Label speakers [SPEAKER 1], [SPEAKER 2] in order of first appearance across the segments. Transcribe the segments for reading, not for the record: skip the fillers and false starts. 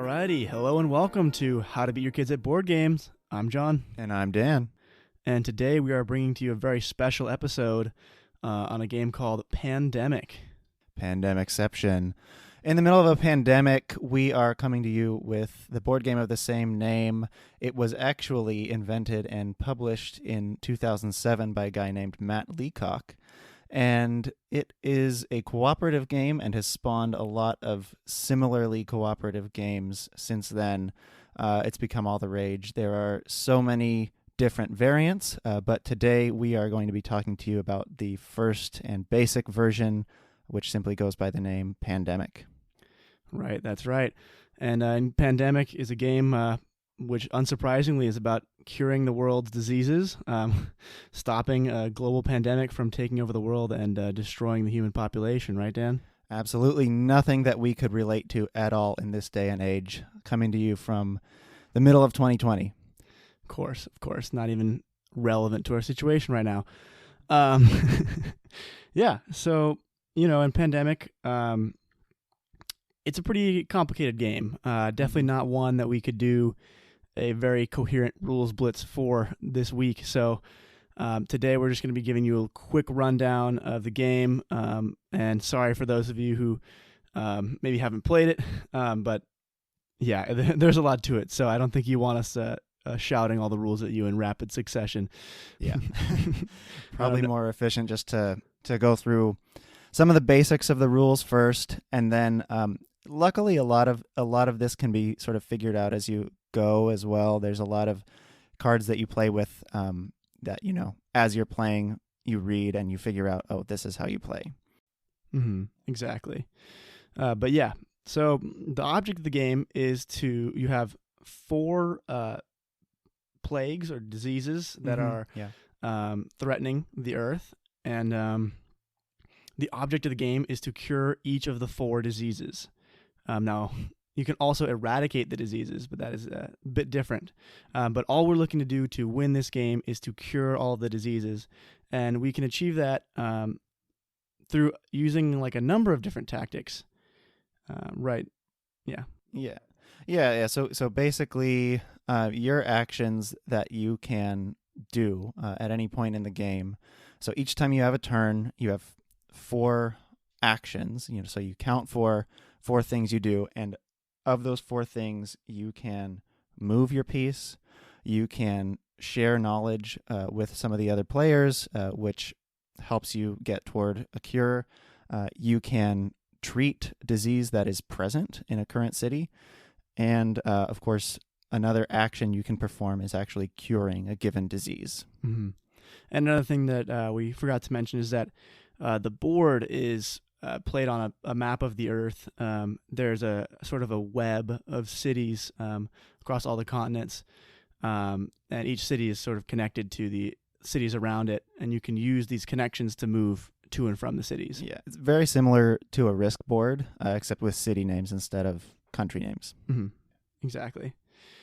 [SPEAKER 1] Alrighty, hello and welcome to How to Beat Your Kids at Board Games. I'm John.
[SPEAKER 2] And I'm Dan.
[SPEAKER 1] And today we are bringing to you a very special episode on a game called Pandemic.
[SPEAKER 2] Pandemicception. In the middle of a pandemic, we are coming to you with the board game of the same name. It was actually invented and published in 2007 by a guy named Matt Leacock. And it is a cooperative game and has spawned a lot of similarly cooperative games since then. It's become all the rage. There are so many different variants, but today we are going to be talking to you about the first and basic version, which simply goes by the name Pandemic.
[SPEAKER 1] Right, that's right. And Pandemic is a game which, unsurprisingly, is about curing the world's diseases, stopping a global pandemic from taking over the world and destroying the human population. Right, Dan?
[SPEAKER 2] Absolutely nothing that we could relate to at all in this day and age, coming to you from the middle of 2020.
[SPEAKER 1] Of course. Not even relevant to our situation right now. Yeah, so, in Pandemic, it's a pretty complicated game. Definitely not one that we could do a very coherent rules blitz for this week. So today we're just going to be giving you a quick rundown of the game. And sorry for those of you who maybe haven't played it. But yeah, there's a lot to it. So I don't think you want us shouting all the rules at you in rapid succession.
[SPEAKER 2] Yeah. Probably more efficient just to go through some of the basics of the rules first, and then luckily a lot of this can be sort of figured out as you go as well. There's a lot of cards that you play with that, as you're playing, you read and you figure out, oh, this is how you play.
[SPEAKER 1] Mm-hmm. Exactly. But yeah, so the object of the game is you have 4 plagues or diseases that are threatening the earth, and the object of the game is to cure each of the 4 diseases. Now, you can also eradicate the diseases, but that is a bit different. But all we're looking to do to win this game is to cure all of the diseases. And we can achieve that through using like a number of different tactics. Right. Yeah.
[SPEAKER 2] So basically, your actions that you can do at any point in the game. So each time you have a turn, you have 4 actions. So you count for 4 things you do, and of those 4 things, you can move your piece, you can share knowledge with some of the other players, which helps you get toward a cure. You can treat disease that is present in a current city, and of course, another action you can perform is actually curing a given disease.
[SPEAKER 1] Mm-hmm. And another thing that we forgot to mention is that the board is played on a map of the Earth. There's a sort of a web of cities across all the continents, and each city is sort of connected to the cities around it, and you can use these connections to move to and from the cities.
[SPEAKER 2] Yeah, it's very similar to a Risk board, except with city names instead of country names.
[SPEAKER 1] Mm-hmm. Exactly.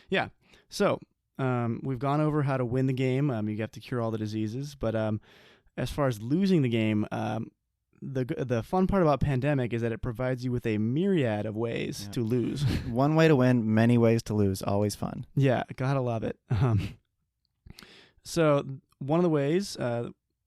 [SPEAKER 1] Yeah. So we've gone over how to win the game. You have to cure all the diseases, but as far as losing the game, the fun part about Pandemic is that it provides you with a myriad of ways to lose.
[SPEAKER 2] One way to win, many ways to lose. Always fun.
[SPEAKER 1] Yeah, gotta love it. So one of the ways,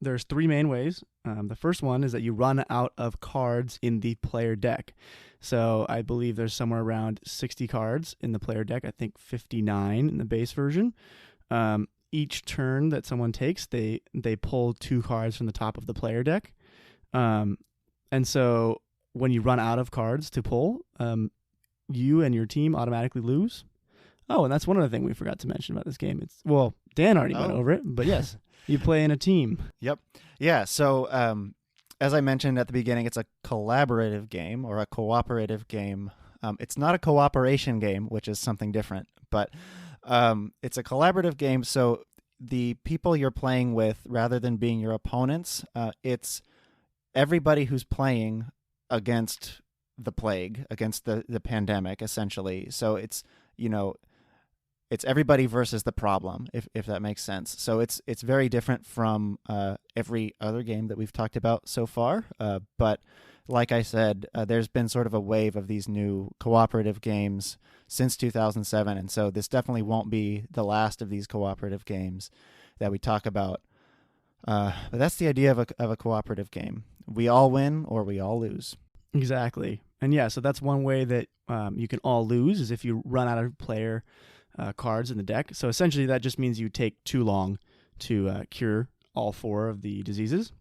[SPEAKER 1] there's 3 main ways. The first one is that you run out of cards in the player deck. So I believe there's somewhere around 60 cards in the player deck. I think 59 in the base version. Each turn that someone takes, they pull 2 cards from the top of the player deck. And so when you run out of cards to pull, you and your team automatically lose. Oh, and that's one other thing we forgot to mention about this game. Dan already went over it, but yes, you play in a team.
[SPEAKER 2] Yep. Yeah. So, as I mentioned at the beginning, it's a collaborative game or a cooperative game. It's not a cooperation game, which is something different, but it's a collaborative game. So the people you're playing with, rather than being your opponents, it's everybody who's playing against the plague, against the pandemic, essentially. So it's everybody versus the problem, if that makes sense. So it's very different from every other game that we've talked about so far. But like I said, there's been sort of a wave of these new cooperative games since 2007, and so this definitely won't be the last of these cooperative games that we talk about. But that's the idea of a cooperative game. We all win or we all lose.
[SPEAKER 1] Exactly. And yeah, so that's one way that you can all lose is if you run out of player cards in the deck. So essentially that just means you take too long to cure all 4 of the diseases.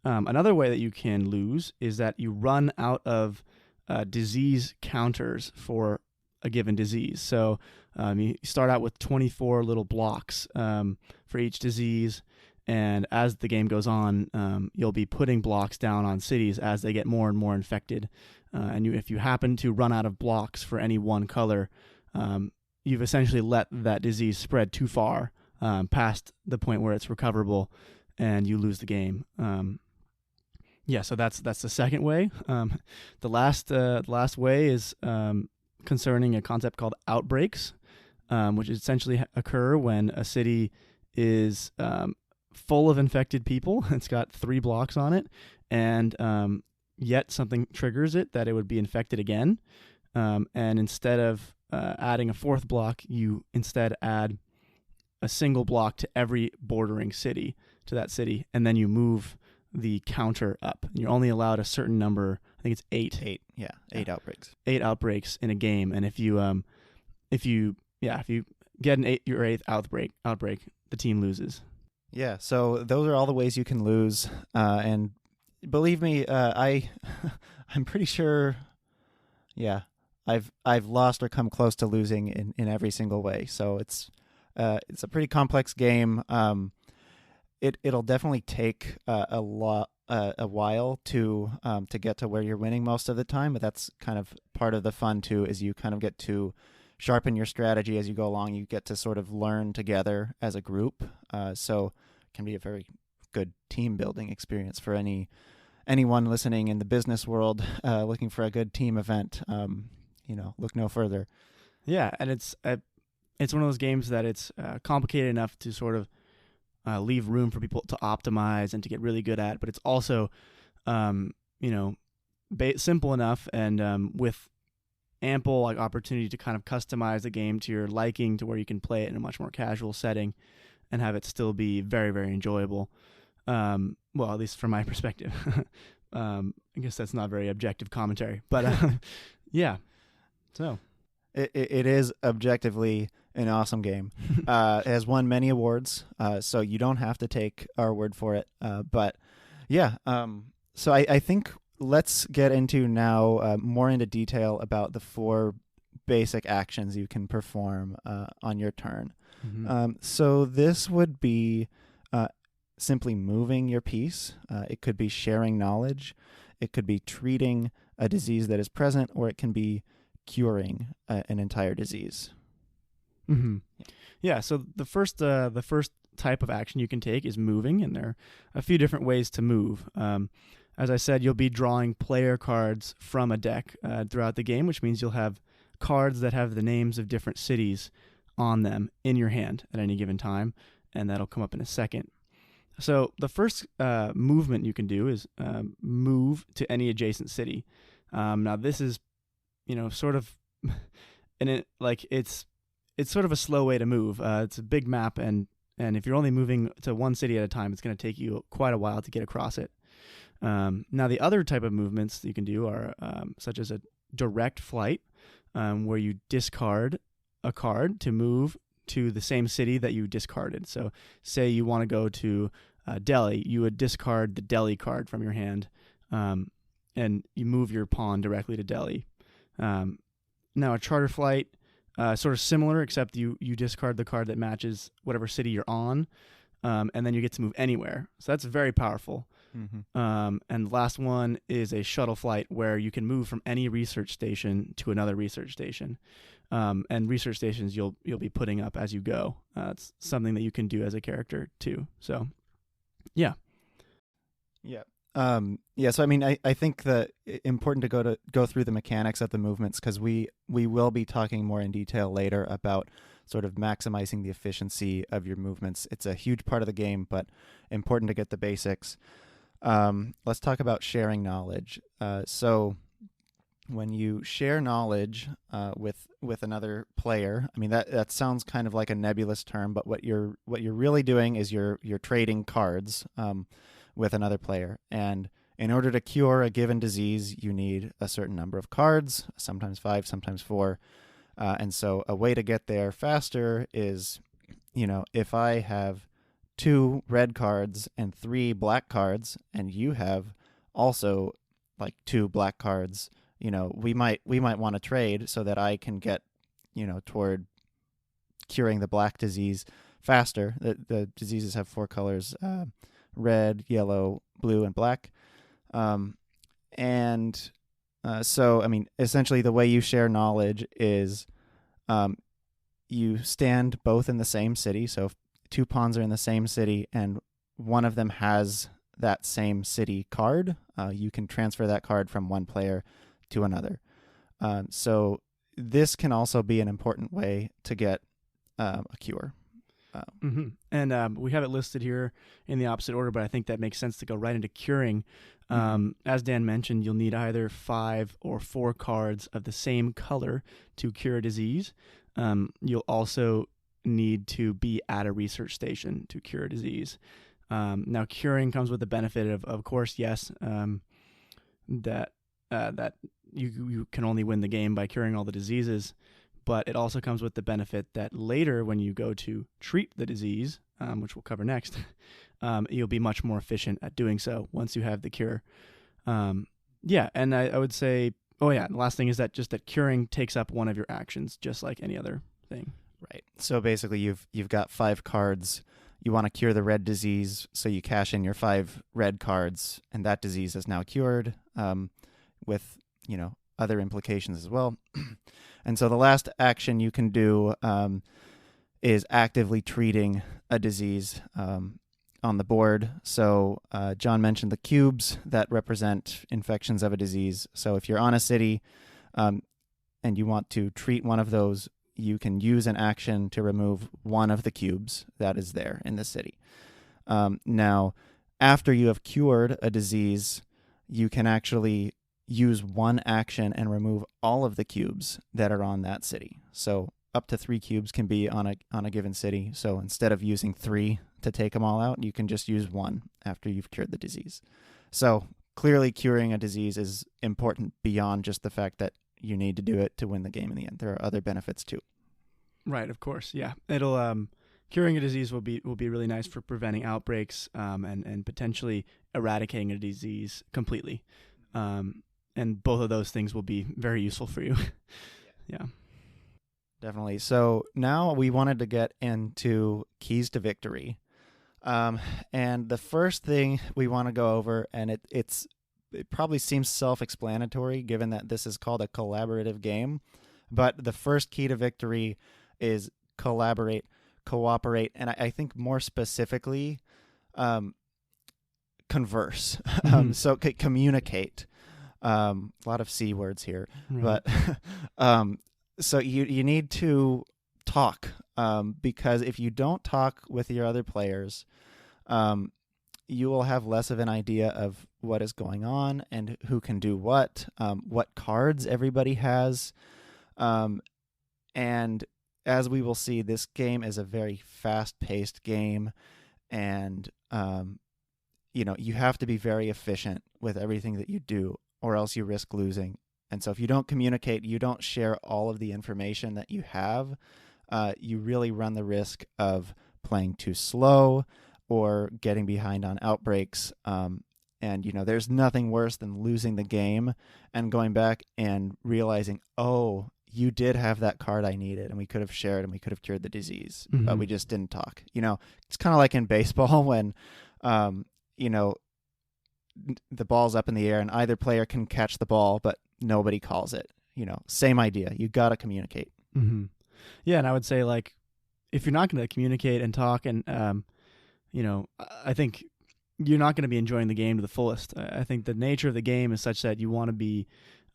[SPEAKER 1] Another way that you can lose is that you run out of disease counters for a given disease. So you start out with 24 little blocks for each disease, and as the game goes on, you'll be putting blocks down on cities as they get more and more infected. And if you happen to run out of blocks for any one color, you've essentially let that disease spread too far past the point where it's recoverable, and you lose the game. So that's the second way. The last way is concerning a concept called outbreaks, which essentially occur when a city is full of infected people. It's got 3 blocks on it, and yet something triggers it that it would be infected again. And instead of adding a 4th block, you instead add a single block to every bordering city to that city, and then you move the counter up. You're only allowed a certain number. I think it's 8.
[SPEAKER 2] 8, yeah, 8 outbreaks.
[SPEAKER 1] 8 outbreaks in a game, and if you get your 8th outbreak, the team loses.
[SPEAKER 2] Yeah, so those are all the ways you can lose, and believe me, I'm pretty sure. Yeah, I've lost or come close to losing in every single way. So it's a pretty complex game. It'll definitely take a while to get to where you're winning most of the time, but that's kind of part of the fun too. Is you kind of get to sharpen your strategy as you go along. You get to sort of learn together as a group. So it can be a very good team building experience for anyone listening in the business world looking for a good team event. Look no further.
[SPEAKER 1] Yeah, and it's one of those games that it's complicated enough to sort of leave room for people to optimize and to get really good at, but it's also, simple enough and with ample opportunity to kind of customize the game to your liking, to where you can play it in a much more casual setting and have it still be very, very enjoyable. Well, at least from my perspective. I guess that's not very objective commentary, but yeah. So
[SPEAKER 2] it is objectively an awesome game. It has won many awards, so you don't have to take our word for it. But yeah, so I think let's get into now more into detail about the 4 basic actions you can perform on your turn.
[SPEAKER 1] Mm-hmm.
[SPEAKER 2] So this would be simply moving your piece. It could be sharing knowledge. It could be treating a disease that is present, or it can be curing an entire disease.
[SPEAKER 1] Mm-hmm. Yeah. So the first type of action you can take is moving, and there are a few different ways to move. As I said, you'll be drawing player cards from a deck throughout the game, which means you'll have cards that have the names of different cities on them in your hand at any given time, and that'll come up in a second. So the first movement you can do is move to any adjacent city. Now this is, sort of, it's sort of a slow way to move. It's a big map, and if you're only moving to one city at a time, it's going to take you quite a while to get across it. Now the other type of movements that you can do are such as a direct flight, where you discard a card to move to the same city that you discarded. So say you want to go to Delhi, you would discard the Delhi card from your hand, and you move your pawn directly to Delhi. Now a charter flight, sort of similar, except you discard the card that matches whatever city you're on, and then you get to move anywhere. So that's very powerful.
[SPEAKER 2] Mm-hmm.
[SPEAKER 1] And the last one is a shuttle flight, where you can move from any research station to another research station. And research stations you'll be putting up as you go. It's something that you can do as a character too. So, yeah.
[SPEAKER 2] Yeah. So I mean, I think that it's important to go through the mechanics of the movements, because we will be talking more in detail later about sort of maximizing the efficiency of your movements. It's a huge part of the game, but important to get the basics. Let's talk about sharing knowledge. So when you share knowledge with another player, I mean that sounds kind of like a nebulous term, but what you're really doing is you're trading cards with another player, and in order to cure a given disease, you need a certain number of cards, sometimes 5, sometimes 4, and so a way to get there faster is, if I have 2 red cards and 3 black cards, and you have also like 2 black cards, we might want to trade so that I can get, toward curing the black disease faster. The diseases have 4 colors: red, yellow, blue, and black. So, I mean, essentially the way you share knowledge is you stand both in the same city. So if 2 pawns are in the same city and one of them has that same city card, you can transfer that card from one player to another. So this can also be an important way to get a cure.
[SPEAKER 1] And we have it listed here in the opposite order, but I think that makes sense to go right into curing. As Dan mentioned, you'll need either 5 or 4 cards of the same color to cure a disease. You'll also need to be at a research station to cure a disease. Now, curing comes with the benefit of course, yes, that you can only win the game by curing all the diseases. But it also comes with the benefit that later when you go to treat the disease, which we'll cover next, you'll be much more efficient at doing so once you have the cure. And I would say, the last thing is that curing takes up one of your actions, just like any other thing.
[SPEAKER 2] Right. So basically you've got 5 cards. You want to cure the red disease, so you cash in your 5 red cards, and that disease is now cured with, other implications as well. And so the last action you can do is actively treating a disease on the board. So John mentioned the cubes that represent infections of a disease. So if you're on a city and you want to treat one of those, you can use an action to remove one of the cubes that is there in the city. Now, after you have cured a disease, you can actually use one action and remove all of the cubes that are on that city. So up to 3 cubes can be on a given city. So instead of using 3 to take them all out, you can just use 1 after you've cured the disease. So clearly curing a disease is important beyond just the fact that you need to do it to win the game in the end. There are other benefits too. Right,
[SPEAKER 1] of course. Yeah. It'll curing a disease will be really nice for preventing outbreaks and potentially eradicating a disease completely. And both of those things will be very useful for you. Yeah.
[SPEAKER 2] Definitely. So now we wanted to get into keys to victory. And the first thing we want to go over, and it probably seems self-explanatory given that this is called a collaborative game, but the first key to victory is collaborate, cooperate, and I think more specifically, converse. So communicate. A lot of C words here, but so you need to talk, because if you don't talk with your other players, you will have less of an idea of what is going on and who can do what cards everybody has, and as we will see, this game is a very fast-paced game, and you have to be very efficient with everything that you do, or else you risk losing. And so if you don't communicate, you don't share all of the information that you have, you really run the risk of playing too slow or getting behind on outbreaks. And, there's nothing worse than losing the game and going back and realizing, oh, you did have that card I needed, and we could have shared and we could have cured the disease, but we just didn't talk. It's kind of like in baseball when, the ball's up in the air and either player can catch the ball, but nobody calls it. Same idea. You got to communicate.
[SPEAKER 1] Yeah. And I would say, if you're not going to communicate and talk and, I think you're not going to be enjoying the game to the fullest. I think the nature of the game is such that you want to be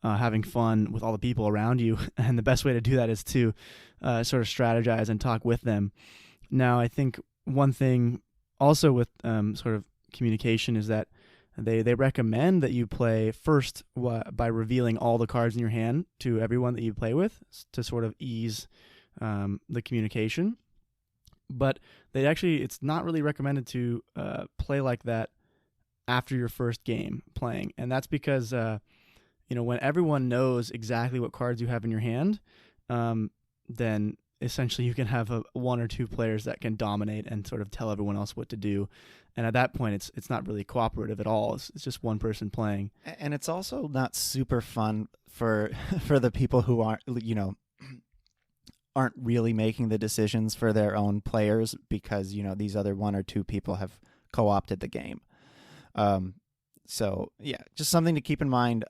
[SPEAKER 1] having fun with all the people around you. And the best way to do that is to sort of strategize and talk with them. Now, I think one thing also with sort of communication is that They recommend that you play first by revealing all the cards in your hand to everyone that you play with to sort of ease the communication. But it's not really recommended to play like that after your first game playing. And that's because, when everyone knows exactly what cards you have in your hand, then essentially you can have one or two players that can dominate and sort of tell everyone else what to do. And at that point, it's not really cooperative at all. It's just one person playing.
[SPEAKER 2] And it's also not super fun for the people who aren't really making the decisions for their own players because, these other one or two people have co-opted the game. So yeah, just something to keep in mind.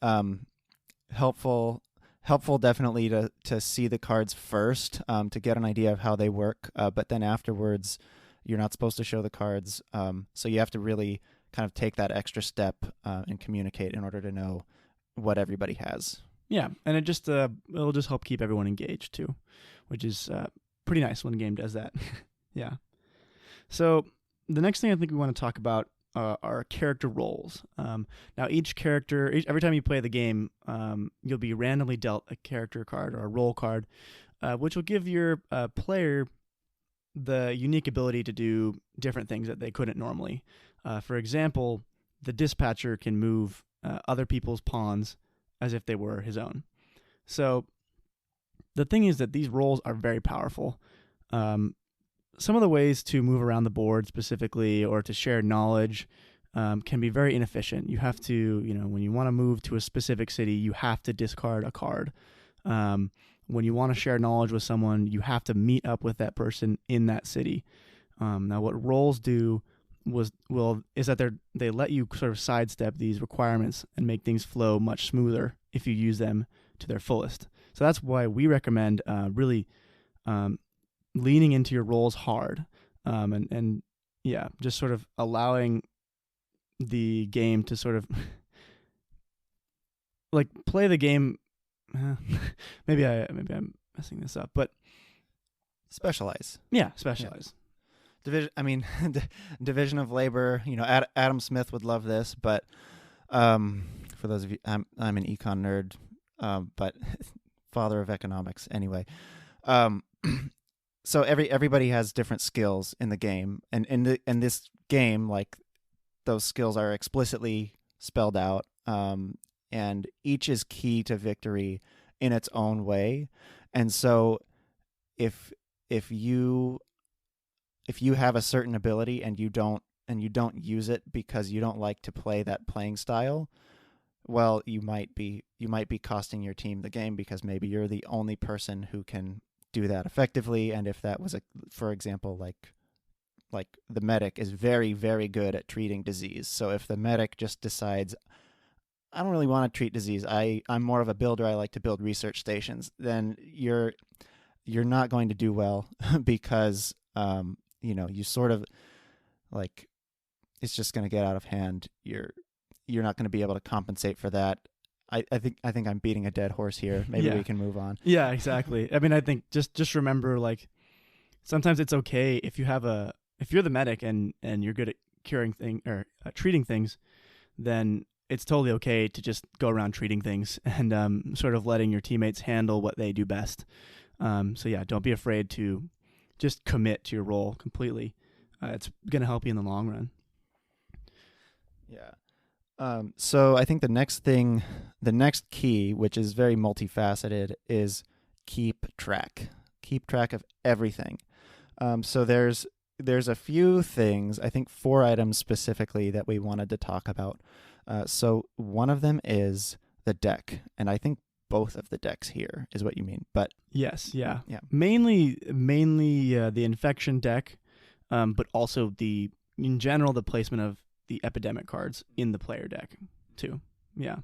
[SPEAKER 2] Helpful definitely to see the cards first, to get an idea of how they work. But then afterwards, you're not supposed to show the cards. So you have to really kind of take that extra step and communicate in order to know what everybody has.
[SPEAKER 1] Yeah, and it'll just help keep everyone engaged too, which is pretty nice when a game does that. Yeah. So the next thing I think we want to talk about are character roles. Now, every time you play the game, you'll be randomly dealt a character card or a role card, which will give your player the unique ability to do different things that they couldn't normally. For example, the dispatcher can move other people's pawns as if they were his own. So the thing is that these roles are very powerful. Some of the ways to move around the board specifically or to share knowledge can be very inefficient. You have to, when you want to move to a specific city, you have to discard a card. When you want to share knowledge with someone, you have to meet up with that person in that city. Now, what roles do is that they let you sort of sidestep these requirements and make things flow much smoother if you use them to their fullest. So that's why we recommend really leaning into your roles hard, and just sort of allowing the game to sort of like play the game. Maybe I'm messing this up, but
[SPEAKER 2] specialize.
[SPEAKER 1] Yeah, specialize.
[SPEAKER 2] Division of labor. Adam Smith would love this, but for those of you, I'm an econ nerd, but father of economics anyway. So everybody has different skills in the game, and in this game, like those skills are explicitly spelled out, and each is key to victory in its own way. And so, if you have a certain ability and you don't use it because you don't like to play that playing style, well, you might be costing your team the game because maybe you're the only person who can do that effectively. And if that was for example, like the medic is very, very good at treating disease. So if the medic just decides, I don't really want to treat disease, I'm more of a builder, I like to build research stations, then you're not going to do well because you sort of like it's just going to get out of hand. You're not going to be able to compensate for that. I think I'm beating a dead horse here. Maybe we can move on.
[SPEAKER 1] Yeah, exactly. I mean, I think just remember, like, sometimes it's okay if you're the medic and you're good at curing things or treating things, then it's totally okay to just go around treating things and sort of letting your teammates handle what they do best. So yeah, don't be afraid to just commit to your role completely. It's going to help you in the long run.
[SPEAKER 2] Yeah. So I think the next key, which is very multifaceted, is keep track. Keep track of everything. So there's a few things, I think 4 items specifically that we wanted to talk about. So one of them is the deck, and I think both of the decks here is what you mean. But
[SPEAKER 1] yes, yeah.
[SPEAKER 2] Mainly
[SPEAKER 1] The infection deck, but also in general the placement of the epidemic cards in the player deck too. Yeah.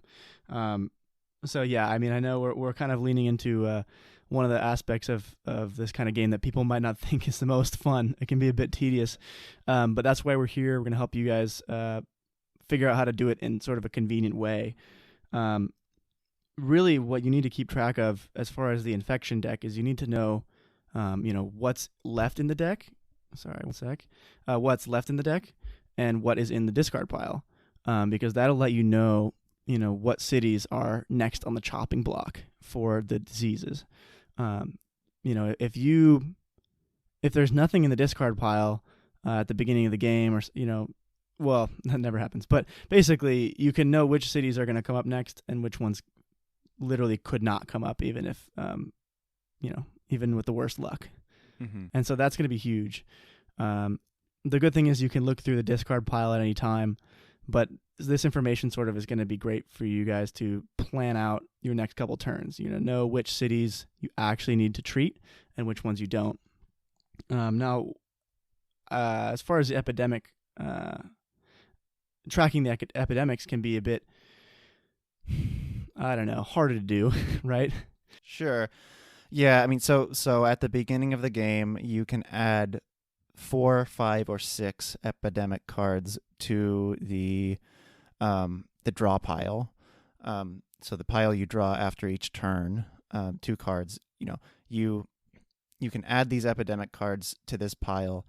[SPEAKER 1] So yeah, I mean, I know we're kind of leaning into one of the aspects of this kind of game that people might not think is the most fun. It can be a bit tedious, but that's why we're here. We're going to help you guys figure out how to do it in sort of a convenient way. Really, what you need to keep track of as far as the infection deck is you need to know, what's left in the deck. Sorry, one sec. What's left in the deck and what is in the discard pile. because that'll let you know what cities are next on the chopping block for the diseases. If there's nothing in the discard pile at the beginning of the game, or well, that never happens. But basically, you can know which cities are going to come up next and which ones literally could not come up, even if even with the worst luck.
[SPEAKER 2] Mm-hmm.
[SPEAKER 1] And so that's going to be huge. The good thing is you can look through the discard pile at any time, but this information sort of is going to be great for you guys to plan out your next couple turns. Know which cities you actually need to treat and which ones you don't. Now, as far as the epidemic, tracking the epidemics can be a bit, I don't know, harder to do, right?
[SPEAKER 2] Sure. Yeah, I mean, so at the beginning of the game, you can add 4, 5, or 6 epidemic cards to the draw pile. So the pile you draw after each turn, 2 cards. You can add these epidemic cards to this pile,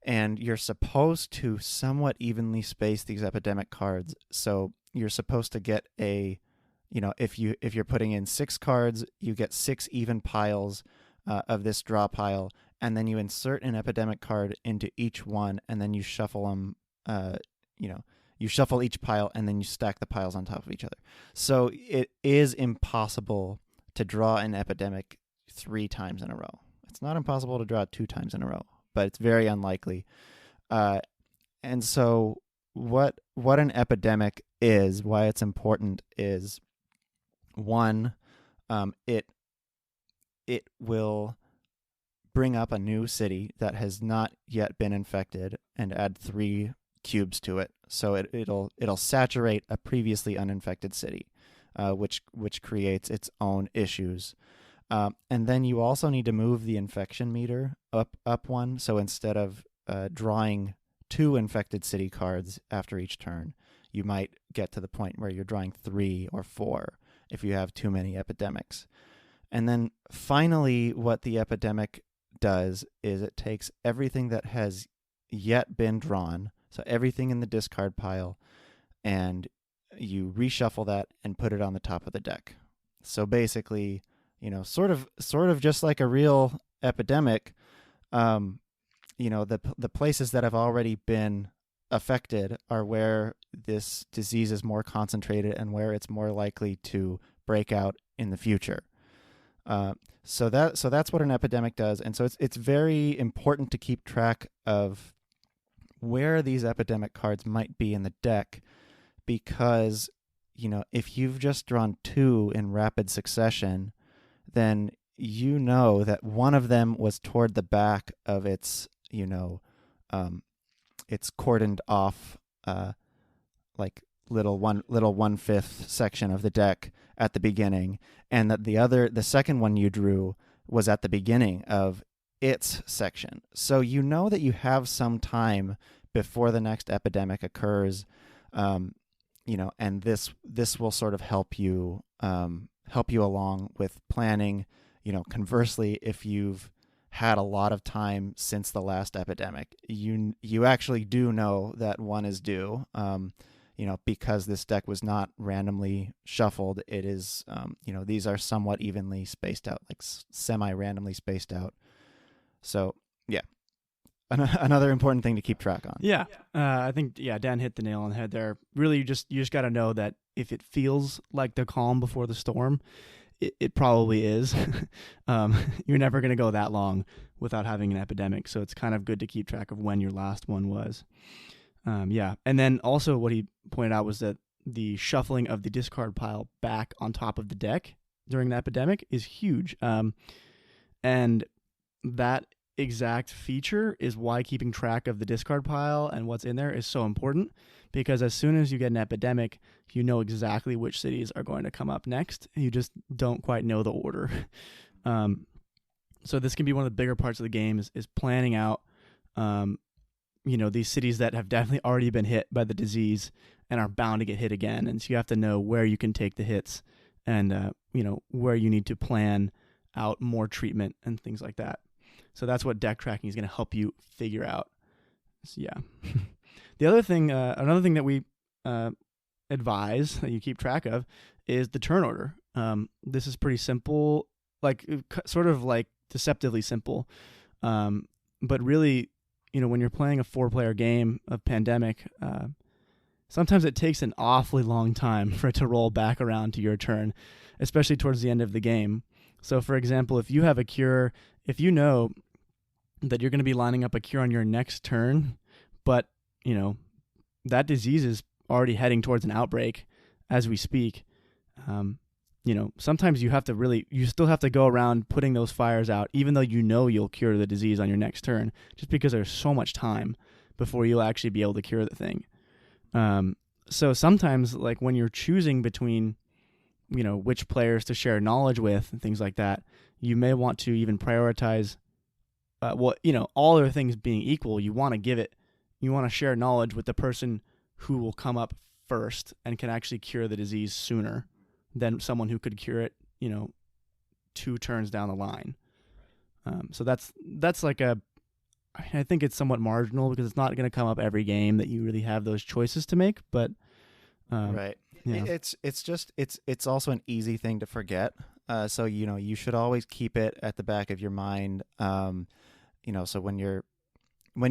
[SPEAKER 2] and you're supposed to somewhat evenly space these epidemic cards. So you're supposed to get if you're putting in 6 cards, you get 6 even piles of this draw pile, and then you insert an epidemic card into each one, and then you shuffle them. You shuffle each pile, and then you stack the piles on top of each other. So it is impossible to draw an epidemic 3 times in a row. It's not impossible to draw it 2 times in a row, but it's very unlikely. And so what an epidemic is, why it's important is, one, it will bring up a new city that has not yet been infected and add 3 cubes to it. So it'll saturate a previously uninfected city, which creates its own issues. And then you also need to move the infection meter up 1. So instead of drawing 2 infected city cards after each turn, you might get to the point where you're drawing 3 or 4 if you have too many epidemics. And then finally, what the epidemic does is it takes everything that has yet been drawn, so everything in the discard pile, and you reshuffle that and put it on the top of the deck. So basically, sort of just like a real epidemic, the places that have already been affected are where this disease is more concentrated and where it's more likely to break out in the future. So that's what an epidemic does, and so it's very important to keep track of where these epidemic cards might be in the deck, because if you've just drawn 2 in rapid succession, then that one of them was toward the back of its it's cordoned off like little 1/5 section of the deck at the beginning, and that the second one you drew was at the beginning of its section. So that you have some time before the next epidemic occurs, and this will sort of help you along with planning. Conversely, if you've had a lot of time since the last epidemic, you actually do know that one is due, because this deck was not randomly shuffled. It is, these are somewhat evenly spaced out, like semi-randomly spaced out. So, yeah, another important thing to keep track on.
[SPEAKER 1] Yeah, I think Dan hit the nail on the head there. Really, you just got to know that if it feels like the calm before the storm, it probably is. You're never going to go that long without having an epidemic, so it's kind of good to keep track of when your last one was. And then also what he pointed out was that the shuffling of the discard pile back on top of the deck during the epidemic is huge. And that exact feature is why keeping track of the discard pile and what's in there is so important, because as soon as you get an epidemic, you know exactly which cities are going to come up next. You just don't quite know the order. So this can be one of the bigger parts of the game is planning out, these cities that have definitely already been hit by the disease and are bound to get hit again. And so you have to know where you can take the hits and, where you need to plan out more treatment and things like that. So that's what deck tracking is going to help you figure out. So, yeah. The other thing, another thing that we advise that you keep track of is the turn order. This is pretty simple, like sort of like deceptively simple, but really, when you're playing a 4-player game of Pandemic, sometimes it takes an awfully long time for it to roll back around to your turn, especially towards the end of the game. So, for example, if you have a cure, if you know that you're going to be lining up a cure on your next turn, but, that disease is already heading towards an outbreak as we speak, sometimes you still have to go around putting those fires out, even though you'll cure the disease on your next turn, just because there's so much time before you'll actually be able to cure the thing. So sometimes, like when you're choosing between, which players to share knowledge with and things like that, you may want to even prioritize, all other things being equal, you want to share knowledge with the person who will come up first and can actually cure the disease sooner than someone who could cure it, 2 turns down the line. So that's like I think it's somewhat marginal because it's not going to come up every game that you really have those choices to make, but
[SPEAKER 2] right. Yeah. It's also an easy thing to forget. So, you should always keep it at the back of your mind. So when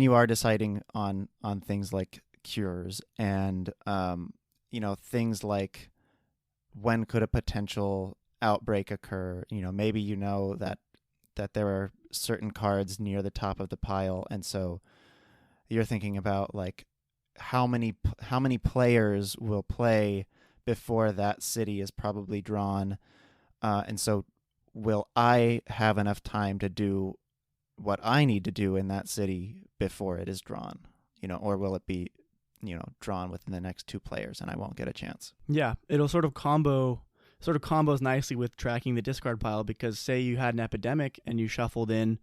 [SPEAKER 2] you are deciding on things like cures and, things like when could a potential outbreak occur, maybe that there are certain cards near the top of the pile, and so you're thinking about like how many players will play before that city is probably drawn, and so will I have enough time to do what I need to do in that city before it is drawn, or will it be drawn within the next 2 players and I won't get a chance.
[SPEAKER 1] Yeah, it'll sort of combos nicely with tracking the discard pile, because say you had an epidemic and you shuffled in,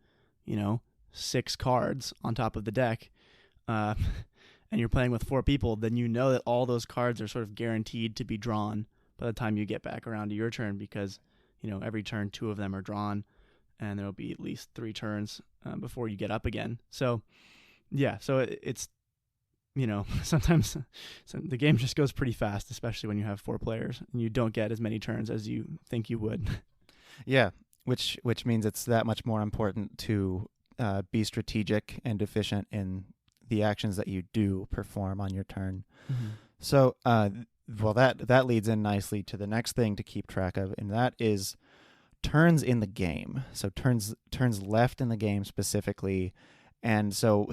[SPEAKER 1] 6 cards on top of the deck, and you're playing with 4 people, then that all those cards are sort of guaranteed to be drawn by the time you get back around to your turn, because, every turn 2 of them are drawn, and there'll be at least 3 turns before you get up again. So, yeah, so it's, sometimes the game just goes pretty fast, especially when you have 4 players and you don't get as many turns as you think you would.
[SPEAKER 2] Yeah, which means it's that much more important to be strategic and efficient in the actions that you do perform on your turn. Mm-hmm. So, that leads in nicely to the next thing to keep track of, and that is turns in the game. So turns left in the game specifically, and so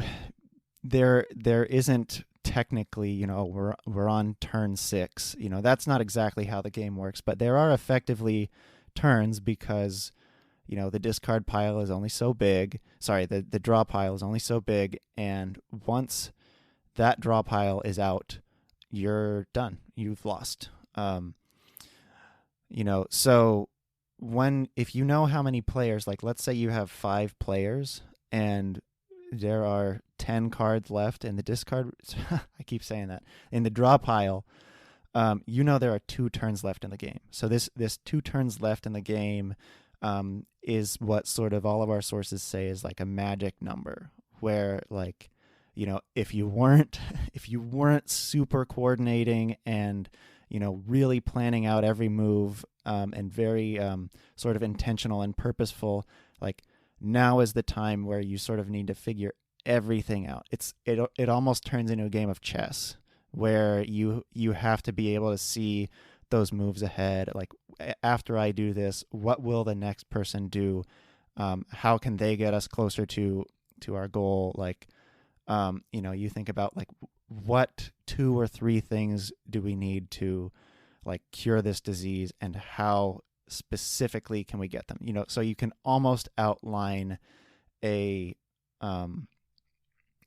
[SPEAKER 2] there isn't technically, we're on turn 6. That's not exactly how the game works, but there are effectively turns because, the discard pile is only so big. Sorry, the draw pile is only so big, and once that draw pile is out, you're done. You've lost. So if you know how many players, like let's say you have 5 players and there are 10 cards left in the discard, I keep saying that, in the draw pile, there are 2 turns left in the game. So this 2 turns left in the game is what sort of all of our sources say is like a magic number, where like, if you weren't super coordinating and, really planning out every move and very sort of intentional and purposeful, like now is the time where you sort of need to figure everything out. It almost turns into a game of chess where you have to be able to see those moves ahead. Like after I do this, what will the next person do? How can they get us closer to our goal? Like, you think about like what 2 or 3 things do we need to like cure this disease, and how specifically can we get them? So you can almost outline a,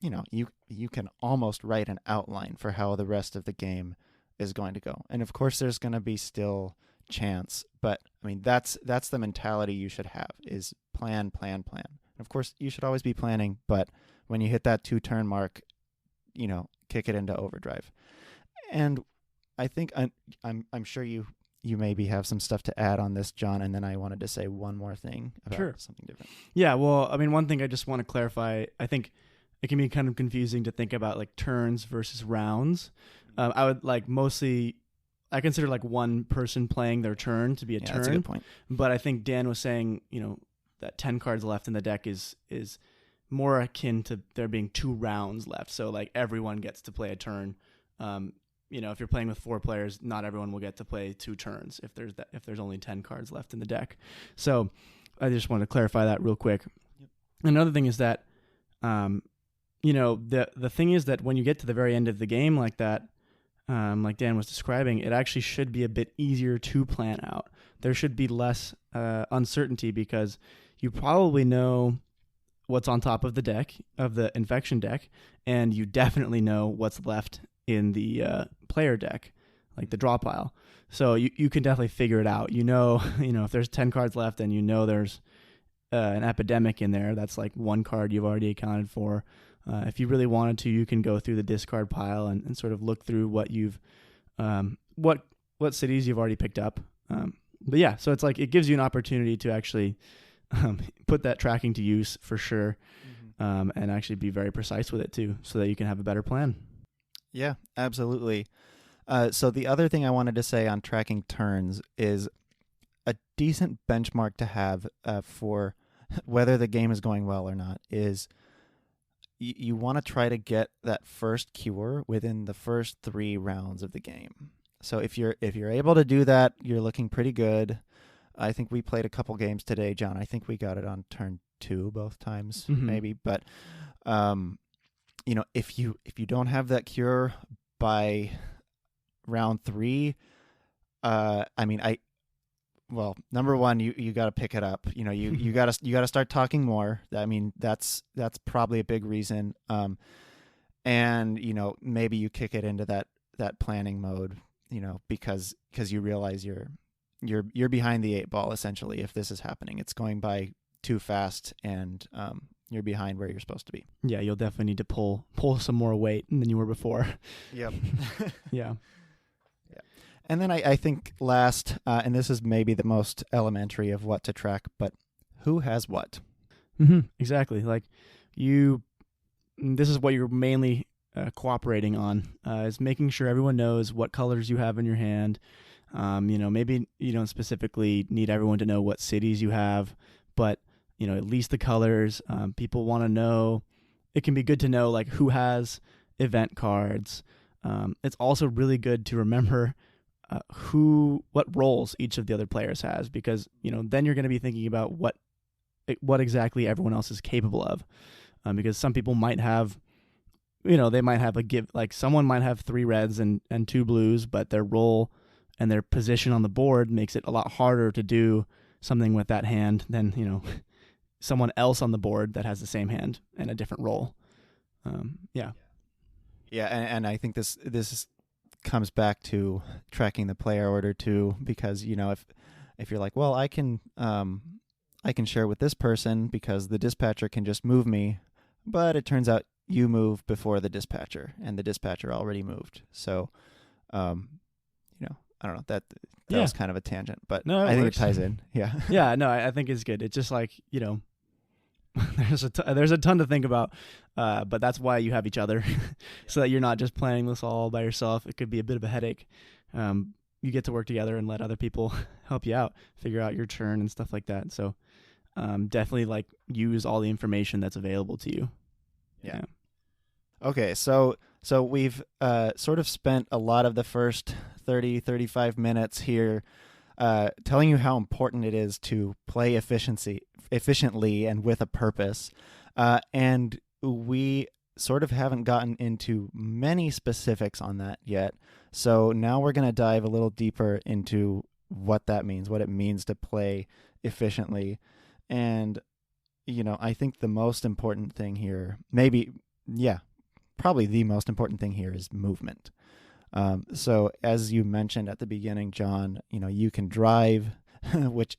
[SPEAKER 2] you can almost write an outline for how the rest of the game is going to go. And of course there's going to be still chance, but I mean, that's the mentality you should have, is plan. And of course you should always be planning, but when you hit that 2 turn mark, kick it into overdrive. And I think I'm sure you maybe have some stuff to add on this, John, and then I wanted to say one more thing about something different.
[SPEAKER 1] Yeah, well, I mean, one thing I just want to clarify, I think it can be kind of confusing to think about like turns versus rounds. I would like mostly, I consider like one person playing their turn to be a turn.
[SPEAKER 2] That's a good point.
[SPEAKER 1] But I think Dan was saying, that 10 cards left in the deck is more akin to there being 2 rounds left. So like everyone gets to play a turn. If you're playing with 4 players, not everyone will get to play 2 turns if there's only 10 cards left in the deck. So I just want to clarify that real quick. Yep. Another thing is that, the thing is that when you get to the very end of the game like that, like Dan was describing, it actually should be a bit easier to plan out. There should be less uncertainty because you probably know what's on top of the deck, of the infection deck, and you definitely know what's left in the player deck, like the draw pile. So you can definitely figure it out. If there's 10 cards left and there's an epidemic in there, that's like 1 card you've already accounted for. If you really wanted to, you can go through the discard pile and sort of look through what you've, what cities you've already picked up. But yeah, so it's like it gives you an opportunity to actually put that tracking to use for sure, and actually be very precise with it too, so that you can have a better plan.
[SPEAKER 2] Yeah, absolutely. So the other thing I wanted to say on tracking turns is a decent benchmark to have for whether the game is going well or not is you want to try to get that first cure within the first 3 rounds of the game. So if you're able to do that, you're looking pretty good. I think we played a couple games today, John. I think we got it on turn 2 both times, maybe. But if you don't have that cure by round 3, number one, you got to pick it up. You got to start talking more. I mean, that's probably a big reason. And maybe you kick it into that planning mode. Because you realize you're behind the 8 ball essentially. If this is happening, it's going by too fast, and you're behind where you're supposed to be.
[SPEAKER 1] Yeah, you'll definitely need to pull some more weight than you were before.
[SPEAKER 2] Yep.
[SPEAKER 1] Yeah.
[SPEAKER 2] And then I think last, and this is maybe the most elementary of what to track, but who has what?
[SPEAKER 1] Exactly. Like this is what you're mainly cooperating on, is making sure everyone knows what colors you have in your hand. Maybe you don't specifically need everyone to know what cities you have, but at least the colors. People want to know. It can be good to know like who has event cards. It's also really good to remember what roles each of the other players has, because then you're going to be thinking about what exactly everyone else is capable of, because some people might have, they might have someone might have 3 reds and 2 blues, but their role and their position on the board makes it a lot harder to do something with that hand than someone else on the board that has the same hand and a different role. Yeah,
[SPEAKER 2] and I think this comes back to tracking the player order too, because if you're like, well, I can share with this person because the dispatcher can just move me, but it turns out you move before the dispatcher and the dispatcher already moved. So I don't know, that was kind of a tangent, but
[SPEAKER 1] no,
[SPEAKER 2] I think it ties in. Yeah.
[SPEAKER 1] Yeah, no, I think it's good. It's just like, there's a ton to think about, but that's why you have each other, so that you're not just playing this all by yourself. It could be a bit of a headache. You get to work together and let other people help you out, figure out your turn and stuff like that. So definitely use all the information that's available to you.
[SPEAKER 2] Yeah. Okay, so we've sort of spent a lot of the first 35 minutes here telling you how important it is to play efficiently and with a purpose. And we sort of haven't gotten into many specifics on that yet. So now we're going to dive a little deeper into what that means, what it means to play efficiently. And, I think the most important thing here, probably the most important thing here is movement. So as you mentioned at the beginning, John, you can drive, which,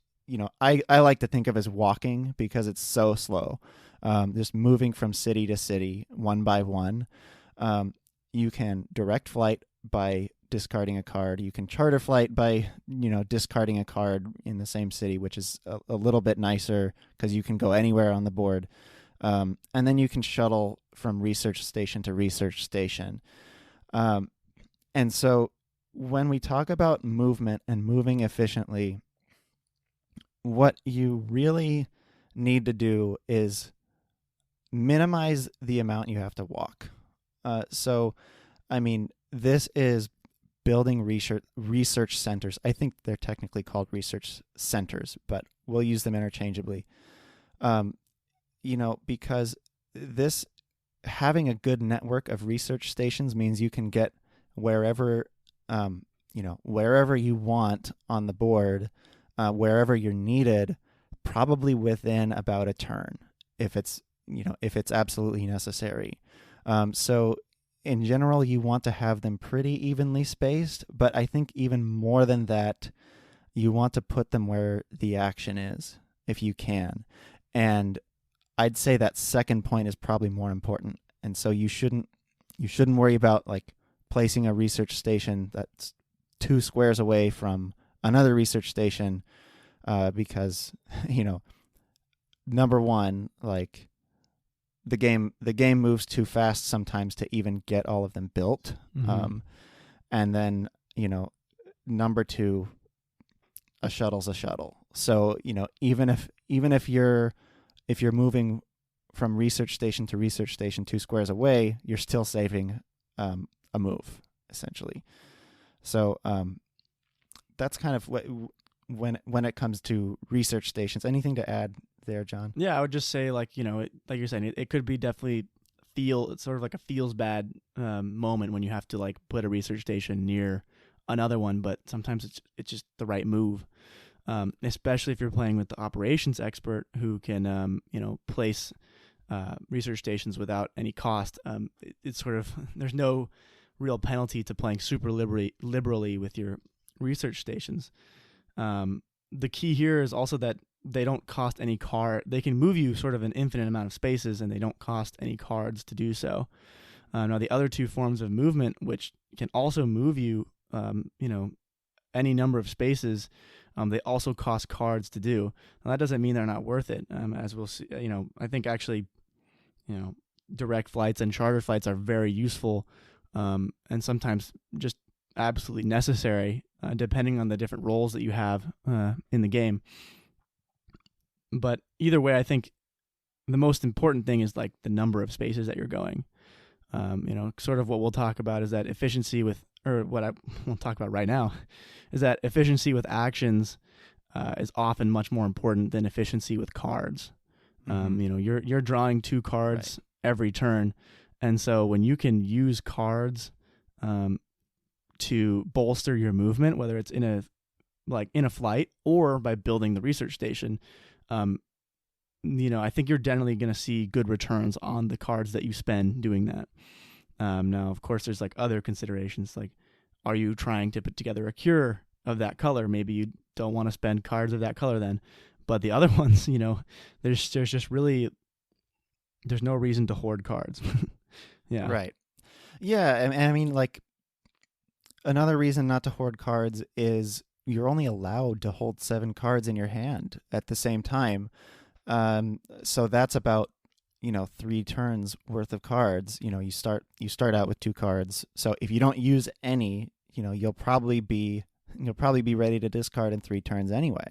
[SPEAKER 2] I like to think of as walking because it's so slow. Just moving from city to city, one by one. You can direct flight by discarding a card. You can charter flight by, discarding a card in the same city, which is a little bit nicer because you can go anywhere on the board. And then you can shuttle from research station to research station. And so when we talk about movement and moving efficiently, what you really need to do is minimize the amount you have to walk. So, I mean, this is building research centers. I think they're technically called research centers, but we'll use them interchangeably. Because this having a good network of research stations means you can get wherever you want on the board, wherever you're needed, probably within about a turn, if it's absolutely necessary. So in general, you want to have them pretty evenly spaced, but I think even more than that, you want to put them where the action is, if you can. And I'd say that second point is probably more important. And so you shouldn't worry about like placing a research station that's 2 squares away from another research station, because number one, like the game moves too fast sometimes to even get all of them built.
[SPEAKER 1] Mm-hmm.
[SPEAKER 2] And then, number two, a shuttle's a shuttle. So, even if you're moving from research station to research station 2 squares away, you're still saving a move, essentially. So that's kind of what when it comes to research stations. Anything to add there, John?
[SPEAKER 1] Yeah, I would just say, like like you're saying, it could be definitely it's sort of like a feels bad moment when you have to like put a research station near another one, but sometimes it's just the right move. Especially if you're playing with the operations expert who can place research stations without any cost. It's sort of there's no real penalty to playing super liberally with your research stations. The key here is also that they don't cost any card. They can move you sort of an infinite amount of spaces, and they don't cost any cards to do so. Now, the other 2 forms of movement, which can also move you, any number of spaces, they also cost cards to do. Now, that doesn't mean they're not worth it. As we'll see, I think actually, direct flights and charter flights are very useful, and sometimes just absolutely necessary, depending on the different roles that you have in the game. But either way, I think the most important thing is like the number of spaces that you're going. Sort of what we'll talk about is that efficiency with, or what I will talk about right now, is that efficiency with actions is often much more important than efficiency with cards.
[SPEAKER 2] Mm-hmm.
[SPEAKER 1] You're drawing 2 cards every turn, and so when you can use cards to bolster your movement, whether it's in a flight or by building the research station, I think you're generally going to see good returns on the cards that you spend doing that. Now, of course, there's like other considerations, like, are you trying to put together a cure of that color? Maybe you don't want to spend cards of that color then. But the other ones, there's just really, there's no reason to hoard cards. Yeah.
[SPEAKER 2] Right. Yeah. And I mean, like, another reason not to hoard cards is you're only allowed to hold 7 cards in your hand at the same time. So that's about 3 turns worth of cards. You start out with 2 cards. So if you don't use any, you'll probably be ready to discard in 3 turns anyway,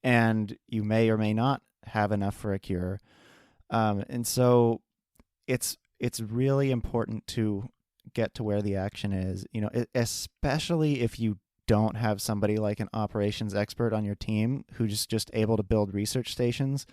[SPEAKER 2] and you may or may not have enough for a cure. And so it's really important to get to where the action is. Especially if you don't have somebody like an operations expert on your team who's just able to build research stations.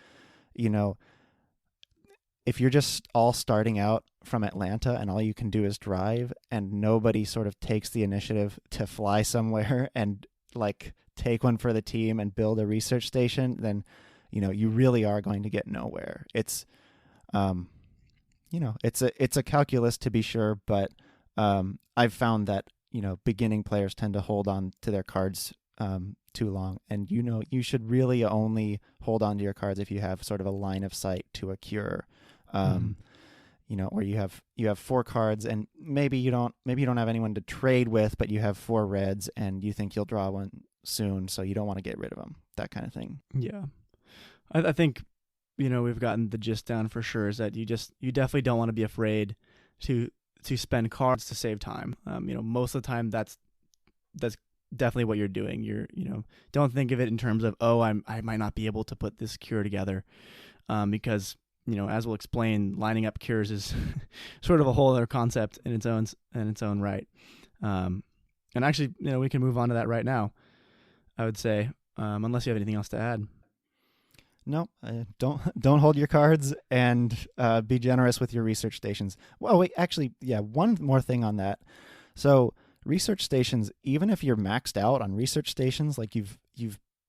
[SPEAKER 2] If you're just all starting out from Atlanta and all you can do is drive, and nobody sort of takes the initiative to fly somewhere and like take one for the team and build a research station, then you really are going to get nowhere. It's it's a calculus, to be sure, but I've found that beginning players tend to hold on to their cards too long, and you should really only hold on to your cards if you have sort of a line of sight to a cure. Or you have 4 cards, and maybe you don't have anyone to trade with, but you have 4 reds and you think you'll draw one soon, so you don't want to get rid of them, that kind of thing.
[SPEAKER 1] Yeah. I think we've gotten the gist down for sure, is that you definitely don't want to be afraid to spend cards to save time. Most of the time that's definitely what you're doing. Don't think of it in terms of, I might not be able to put this cure together, because as we'll explain, lining up cures is sort of a whole other concept in its own right. And actually, we can move on to that right now, I would say, unless you have anything else to add.
[SPEAKER 2] No, don't hold your cards, and be generous with your research stations. Well, wait, actually, yeah, one more thing on that. So research stations, even if you're maxed out on research stations, like you've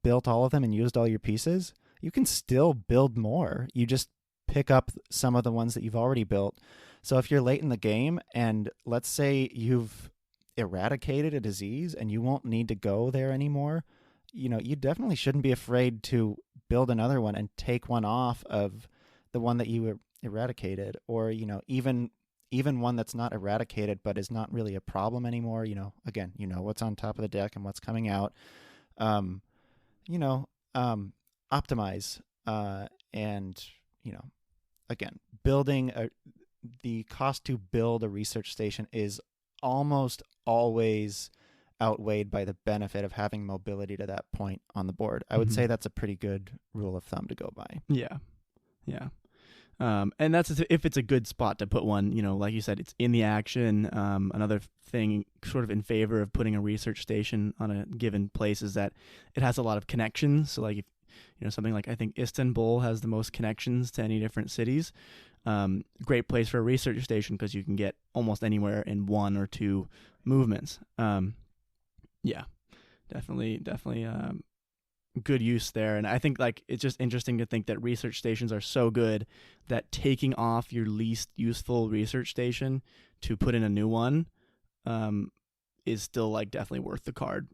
[SPEAKER 2] built all of them and used all your pieces, you can still build more. You just pick up some of the ones that you've already built. So if you're late in the game, and let's say you've eradicated a disease and you won't need to go there anymore, you definitely shouldn't be afraid to build another one and take one off of the one that you eradicated, or even one that's not eradicated but is not really a problem anymore. Again, what's on top of the deck and what's coming out. Optimize, and again, building the cost to build a research station is almost always outweighed by the benefit of having mobility to that point on the board. I would say that's a pretty good rule of thumb to go by.
[SPEAKER 1] Yeah. And that's if it's a good spot to put one. Like you said, it's in the action. Another thing sort of in favor of putting a research station on a given place is that it has a lot of connections. So like, if, something like, I think Istanbul has the most connections to any different cities. Great place for a research station because you can get almost anywhere in one or two movements. Yeah, definitely good use there. And I think like it's just interesting to think that research stations are so good that taking off your least useful research station to put in a new one is still like definitely worth the card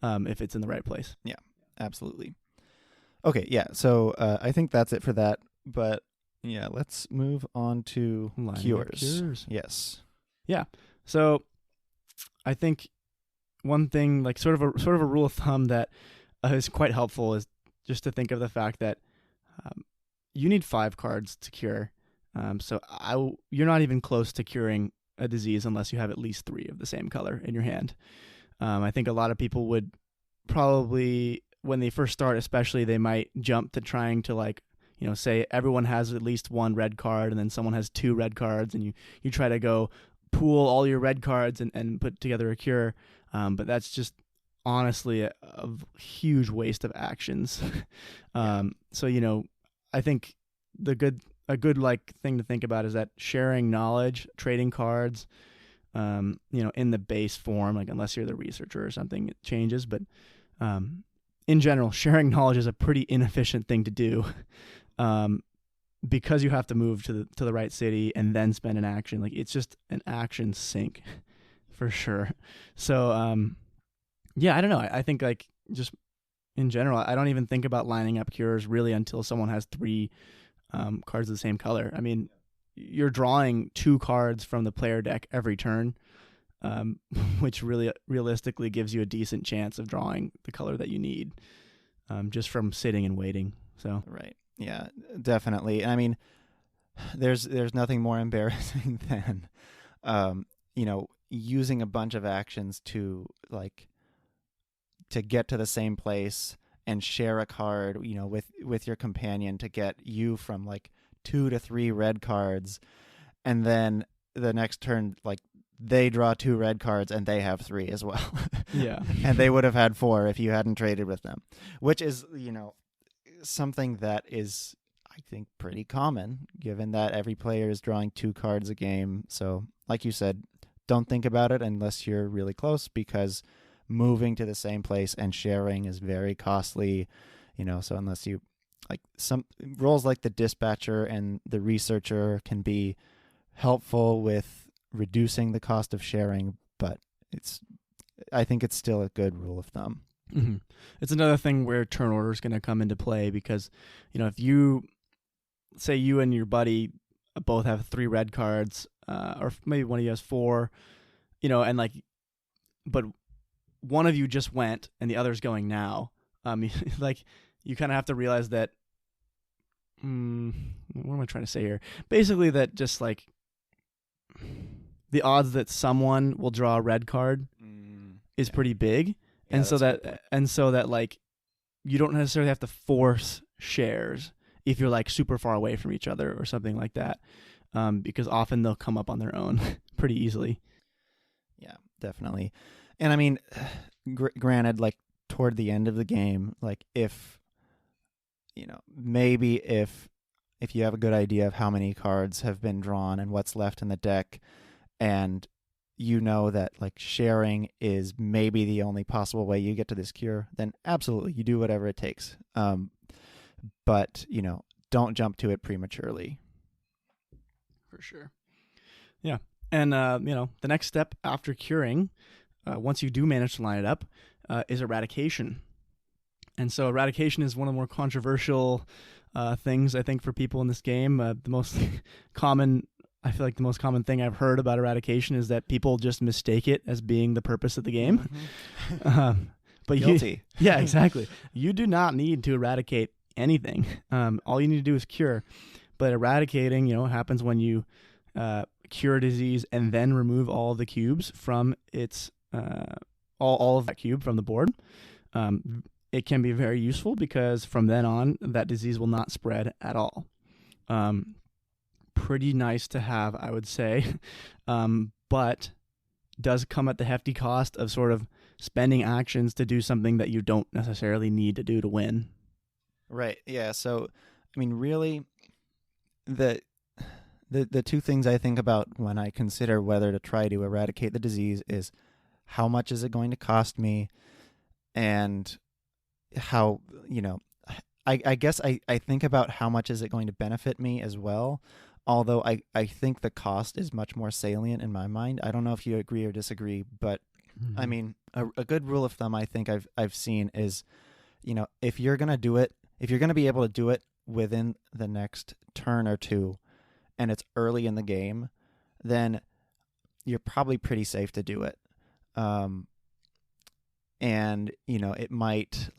[SPEAKER 1] if it's in the right place.
[SPEAKER 2] Yeah, absolutely. Okay, yeah, so I think that's it for that. But yeah, let's move on to cures. Yes.
[SPEAKER 1] Yeah. So I think one thing, like sort of a rule of thumb that is quite helpful, is just to think of the fact that you need 5 cards to cure. So you're not even close to curing a disease unless you have at least 3 of the same color in your hand. I think a lot of people would probably, when they first start especially, they might jump to trying to say everyone has at least 1 red card and then someone has 2 red cards, and you try to go pool all your red cards and put together a cure. But that's just honestly a huge waste of actions. So, I think a good like thing to think about is that sharing knowledge, trading cards, in the base form, like unless you're the researcher or something, it changes. But in general, sharing knowledge is a pretty inefficient thing to do. Because you have to move to the right city and then spend an action. Like it's just an action sink for sure. So, yeah, I don't know. I think like just in general, I don't even think about lining up cures really until someone has 3 cards of the same color. I mean, you're drawing 2 cards from the player deck every turn, which really realistically gives you a decent chance of drawing the color that you need, just from sitting and waiting. So
[SPEAKER 2] right. Yeah, definitely. I mean, there's nothing more embarrassing than, using a bunch of actions to get to the same place and share a card, with your companion to get you from 2 to 3 red cards, and then the next turn, they draw 2 red cards and they have 3 as well.
[SPEAKER 1] Yeah.
[SPEAKER 2] And they would have had 4 if you hadn't traded with them, which is, something that is, I think, pretty common given that every player is drawing 2 cards a game. So like you said, don't think about it unless you're really close, because moving to the same place and sharing is very costly, so unless you some roles like the dispatcher and the researcher can be helpful with reducing the cost of sharing, but I think it's still a good rule of thumb.
[SPEAKER 1] Mm-hmm. It's another thing where turn order is going to come into play, because, if you say you and your buddy both have 3 red cards, or maybe one of you has 4, and but one of you just went and the other's going now, you kind of have to realize that what am I trying to say here? Basically, that just like the odds that someone will draw a red card is pretty big, and so that like you don't necessarily have to force shares if you're like super far away from each other or something like that, because often they'll come up on their own pretty easily.
[SPEAKER 2] Yeah, definitely. And I mean, granted, like toward the end of the game, like if maybe if you have a good idea of how many cards have been drawn and what's left in the deck, and you know that like sharing is maybe the only possible way you get to this cure, then absolutely you do whatever it takes. But don't jump to it prematurely.
[SPEAKER 1] For sure. Yeah. And the next step after curing, once you do manage to line it up, is eradication. And so eradication is one of the more controversial things, I think, for people in this game. The most common thing I've heard about eradication is that people just mistake it as being the purpose of the game.
[SPEAKER 2] Mm-hmm.
[SPEAKER 1] But
[SPEAKER 2] guilty.
[SPEAKER 1] Yeah, exactly. You do not need to eradicate anything. All you need to do is cure. But eradicating, happens when you cure a disease and then remove all of the cubes from its all of that cube from the board. It can be very useful because from then on, that disease will not spread at all. Pretty nice to have, I would say, but does come at the hefty cost of sort of spending actions to do something that you don't necessarily need to do to win.
[SPEAKER 2] Right. Yeah. So, I mean, really, the two things I think about when I consider whether to try to eradicate the disease is how much is it going to cost me, and how, I guess I think about how much is it going to benefit me as well. Although I think the cost is much more salient in my mind. I don't know if you agree or disagree, but I mean, a good rule of thumb I think I've seen is, if you're going to be able to do it within the next turn or two, and it's early in the game, then you're probably pretty safe to do it. And, it might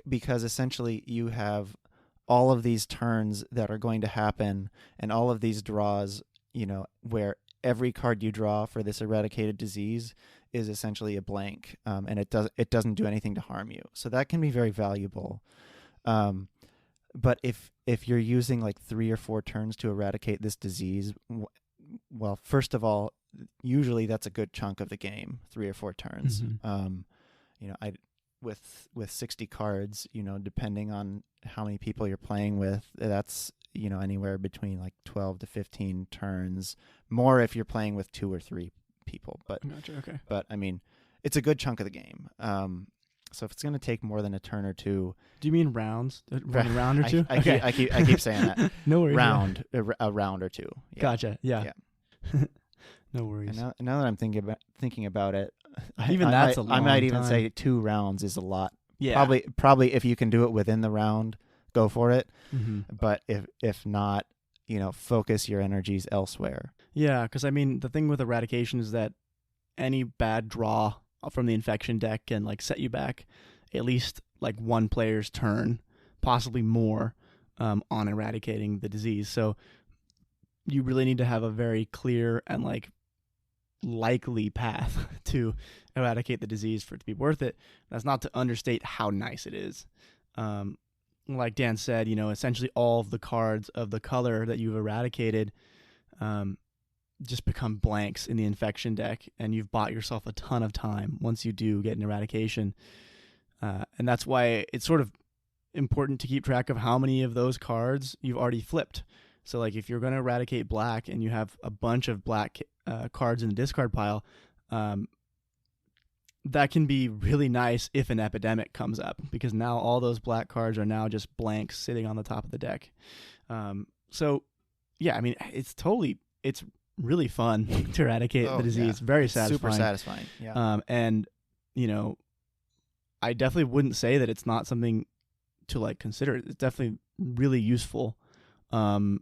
[SPEAKER 2] because essentially you have all of these turns that are going to happen and all of these draws, where every card you draw for this eradicated disease is essentially a blank, and it doesn't do anything to harm you. So that can be very valuable. But if you're using like 3 or 4 turns to eradicate this disease, well, first of all, usually that's a good chunk of the game, 3 or 4 turns. I with 60 cards, depending on how many people you're playing with, that's anywhere between like 12 to 15 turns, more if you're playing with 2 or 3 people. But
[SPEAKER 1] gotcha, okay.
[SPEAKER 2] But I mean, it's a good chunk of the game. So if it's going to take more than a turn or two,
[SPEAKER 1] do you mean rounds? A round or two?
[SPEAKER 2] I keep saying that.
[SPEAKER 1] No worries.
[SPEAKER 2] A round or two. Yeah.
[SPEAKER 1] Gotcha. Yeah. No worries.
[SPEAKER 2] And now that I'm thinking about it,
[SPEAKER 1] that's a long
[SPEAKER 2] I might even
[SPEAKER 1] time.
[SPEAKER 2] say 2 rounds is a lot.
[SPEAKER 1] Yeah.
[SPEAKER 2] Probably if you can do it within the round, go for it.
[SPEAKER 1] Mm-hmm.
[SPEAKER 2] But if not, focus your energies elsewhere.
[SPEAKER 1] Yeah, because I mean, the thing with eradication is that any bad draw from the infection deck can like set you back at least like one player's turn, possibly more, on eradicating the disease. So you really need to have a very clear and like likely path to eradicate the disease for it to be worth it. That's not to understate how nice it is. Like Dan said, essentially all of the cards of the color that you've eradicated just become blanks in the infection deck, and you've bought yourself a ton of time once you do get an eradication. And that's why it's sort of important to keep track of how many of those cards you've already flipped. So like if you're going to eradicate black and you have a bunch of black cards in the discard pile, that can be really nice if an epidemic comes up, because now all those black cards are now just blanks sitting on the top of the deck. So yeah, I mean, it's really fun to eradicate the disease.
[SPEAKER 2] Yeah.
[SPEAKER 1] Very
[SPEAKER 2] it's
[SPEAKER 1] satisfying.
[SPEAKER 2] Super satisfying. Yeah.
[SPEAKER 1] And I definitely wouldn't say that it's not something to like consider. It's definitely really useful. And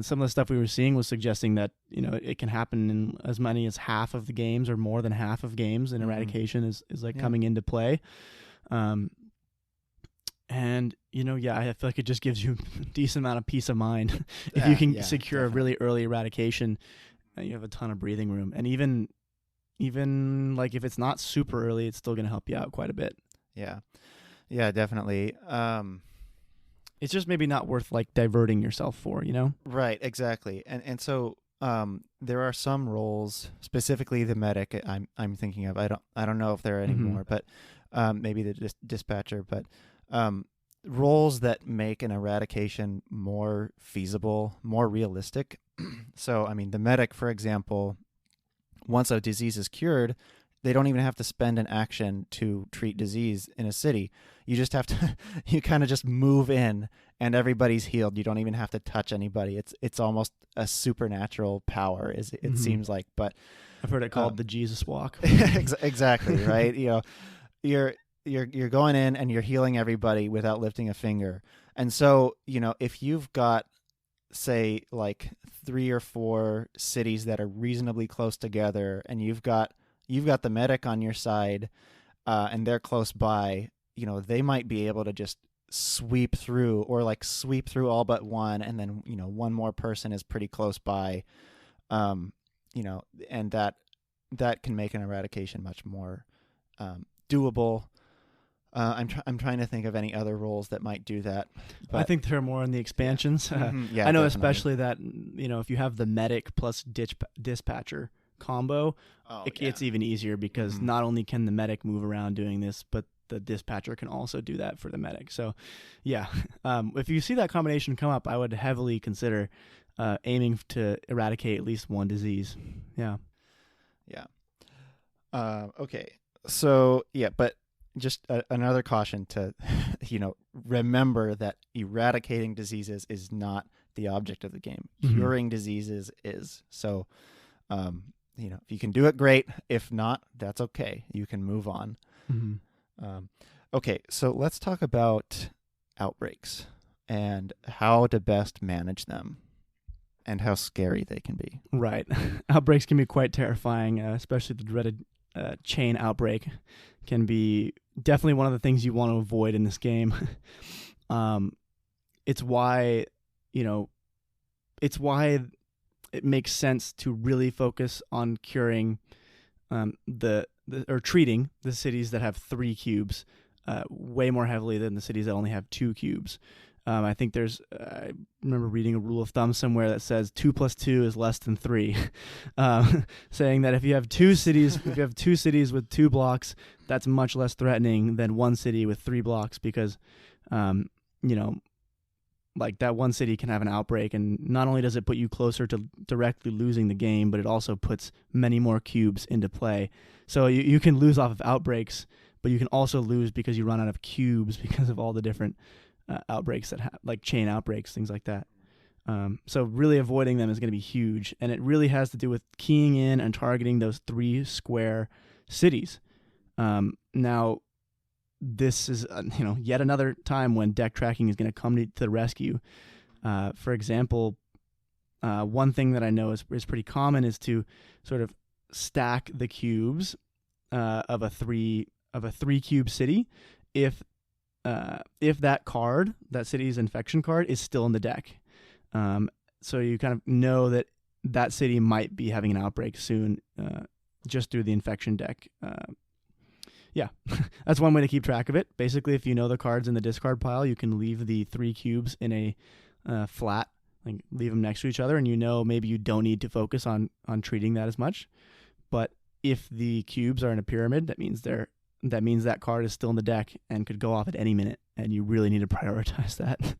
[SPEAKER 1] some of the stuff we were seeing was suggesting that, it can happen in as many as half of the games or more than half of games, and eradication is like coming into play. And, yeah, I feel like it just gives you a decent amount of peace of mind. If you can secure
[SPEAKER 2] definitely.
[SPEAKER 1] a really early eradication, you have a ton of breathing room. And even like if it's not super early, it's still going to help you out quite a bit.
[SPEAKER 2] Yeah. Yeah, definitely.
[SPEAKER 1] It's just maybe not worth like diverting yourself for,
[SPEAKER 2] Right, exactly. And so there are some roles, specifically the medic I'm thinking of. I don't know if there are any more, but maybe the dispatcher, but roles that make an eradication more feasible, more realistic. So, I mean, the medic, for example, once a disease is cured, they don't even have to spend an action to treat disease in a city. You just have to, you kind of just move in and everybody's healed. You don't even have to touch anybody. It's almost a supernatural power, it seems like. But
[SPEAKER 1] I've heard it called the Jesus walk.
[SPEAKER 2] Exactly, right? You're going in and you're healing everybody without lifting a finger. And so, if you've got, say, like 3 or 4 cities that are reasonably close together, and you've got the medic on your side, and they're close by, they might be able to just sweep through all but one, and then one more person is pretty close by, and that can make an eradication much more doable. I'm trying to think of any other roles that might do that. But
[SPEAKER 1] I think there are more in the expansions.
[SPEAKER 2] Yeah,
[SPEAKER 1] I know
[SPEAKER 2] definitely.
[SPEAKER 1] especially that, if you have the medic plus dispatcher combo, it's even easier because not only can the medic move around doing this, but the dispatcher can also do that for the medic. So, yeah, if you see that combination come up, I would heavily consider aiming to eradicate at least one disease. Yeah.
[SPEAKER 2] Yeah. Okay. So, yeah, but just another caution to, remember that eradicating diseases is not the object of the game. Curing diseases is. So, if you can do it, great. If not, that's okay. You can move on. Okay, so let's talk about outbreaks and how to best manage them and how scary they can be.
[SPEAKER 1] Right. Outbreaks can be quite terrifying, especially the dreaded chain outbreak can be definitely one of the things you want to avoid in this game. It's why it makes sense to really focus on curing or treating the cities that have 3 cubes way more heavily than the cities that only have 2 cubes. I think I remember reading a rule of thumb somewhere that says 2 + 2 is less than 3, saying that if you have 2 cities with 2 blocks, that's much less threatening than 1 city with 3 blocks because, like that 1 city can have an outbreak, and not only does it put you closer to directly losing the game, but it also puts many more cubes into play. So you can lose off of outbreaks, but you can also lose because you run out of cubes because of all the different outbreaks that like chain outbreaks, things like that. So really avoiding them is going to be huge, and it really has to do with keying in and targeting those 3 square cities. Now, this is yet another time when deck tracking is going to come to the rescue. For example, one thing that I know is pretty common is to sort of stack the cubes of a 3 cube city if that card, that city's infection card, is still in the deck. So you kind of know that city might be having an outbreak soon just through the infection deck. Yeah, that's one way to keep track of it. Basically, if you know the cards in the discard pile, you can leave the 3 cubes in a flat, like leave them next to each other, and maybe you don't need to focus on treating that as much. But if the cubes are in a pyramid, that means that card is still in the deck and could go off at any minute, and you really need to prioritize that.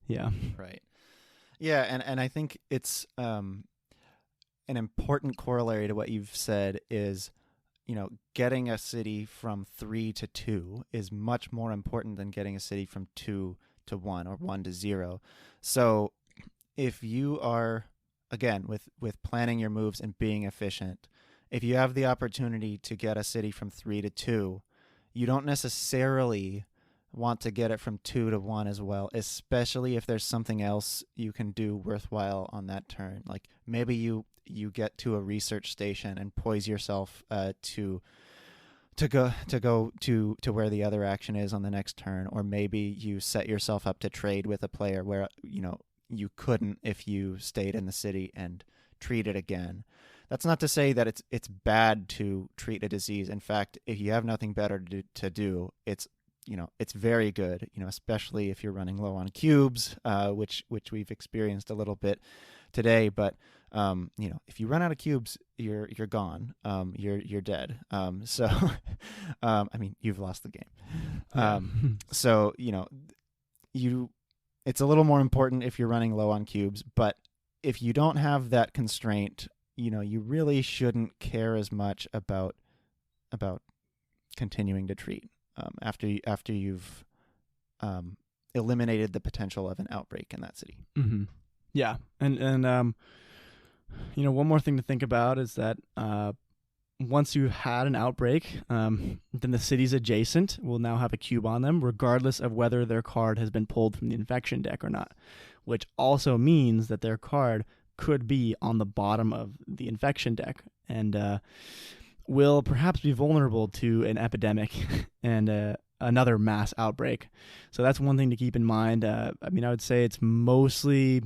[SPEAKER 1] Yeah.
[SPEAKER 2] Right. Yeah, and I think it's an important corollary to what you've said is, getting a city from 3 to 2 is much more important than getting a city from 2 to 1 or 1 to 0. So if you are, again, with planning your moves and being efficient, if you have the opportunity to get a city from 3 to 2, you don't necessarily want to get it from 2 to 1 as well, especially if there's something else you can do worthwhile on that turn. Like maybe you get to a research station and poise yourself to to go to where the other action is on the next turn, or maybe you set yourself up to trade with a player where you couldn't if you stayed in the city and treat it again. That's not to say that it's bad to treat a disease. In fact, if you have nothing better to do, it's very good, especially if you're running low on cubes, which we've experienced a little bit today. But if you run out of cubes, you're gone. You're dead. So I mean, you've lost the game. So it's a little more important if you're running low on cubes, but if you don't have that constraint, you really shouldn't care as much about continuing to treat after you've eliminated the potential of an outbreak in that city.
[SPEAKER 1] Mm-hmm. Yeah, and one more thing to think about is that once you've had an outbreak, then the cities adjacent will now have a cube on them, regardless of whether their card has been pulled from the infection deck or not, which also means that their card could be on the bottom of the infection deck and will perhaps be vulnerable to an epidemic and another mass outbreak. So that's one thing to keep in mind. I would say it's mostly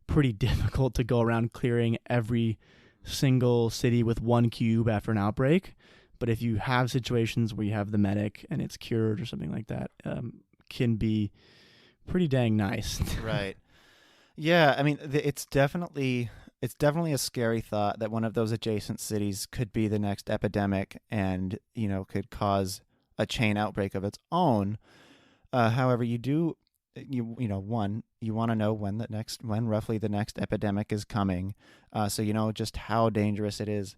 [SPEAKER 1] pretty difficult to go around clearing every single city with one cube after an outbreak. But if you have situations where you have the medic and it's cured or something like that, can be pretty dang nice.
[SPEAKER 2] Right. Yeah, I mean, it's definitely a scary thought that one of those adjacent cities could be the next epidemic and, could cause a chain outbreak of its own. However, you want to know when roughly the next epidemic is coming, so you know just how dangerous it is.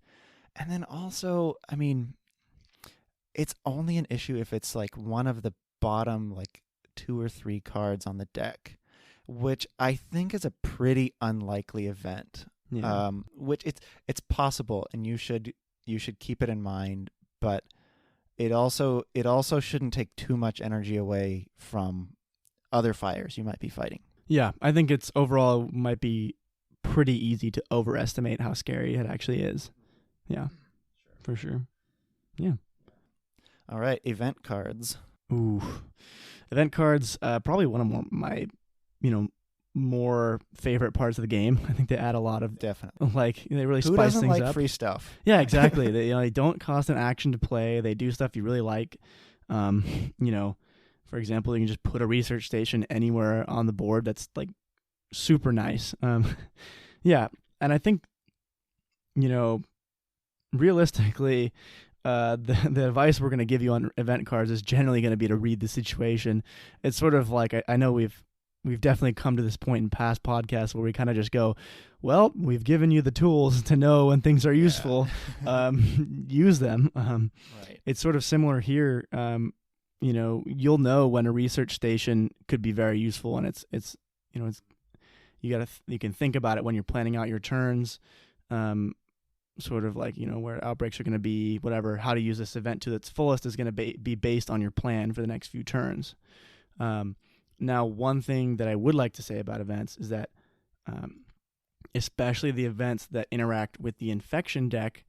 [SPEAKER 2] And then also, I mean, it's only an issue if it's like one of the bottom 2 or 3 cards on the deck, which I think is a pretty unlikely event.
[SPEAKER 1] Yeah.
[SPEAKER 2] Which it's possible, and you should keep it in mind, but it also shouldn't take too much energy away from other fires you might be fighting.
[SPEAKER 1] Yeah, I think it's overall might be pretty easy to overestimate how scary it actually is. Yeah, for sure. Yeah.
[SPEAKER 2] All right, event cards.
[SPEAKER 1] Ooh, event cards. Probably one of my, more favorite parts of the game. I think they add a lot of
[SPEAKER 2] definitely
[SPEAKER 1] they really
[SPEAKER 2] Who
[SPEAKER 1] spice
[SPEAKER 2] doesn't
[SPEAKER 1] things
[SPEAKER 2] like
[SPEAKER 1] up.
[SPEAKER 2] free stuff?
[SPEAKER 1] Yeah, exactly. They don't cost an action to play. They do stuff you really like. For example, you can just put a research station anywhere on the board. That's super nice. Yeah, and I think realistically, the advice we're going to give you on event cards is generally going to be to read the situation. It's sort of like I know we've definitely come to this point in past podcasts where we kind of just go, well, we've given you the tools to know when things are useful. Use them.
[SPEAKER 2] Right.
[SPEAKER 1] It's sort of similar here. You'll know when a research station could be very useful, and it's you can think about it when you're planning out your turns. Sort of where outbreaks are going to be, whatever, how to use this event to its fullest is going to be based on your plan for the next few turns. Now, one thing that I would like to say about events is that, especially the events that interact with the infection deck,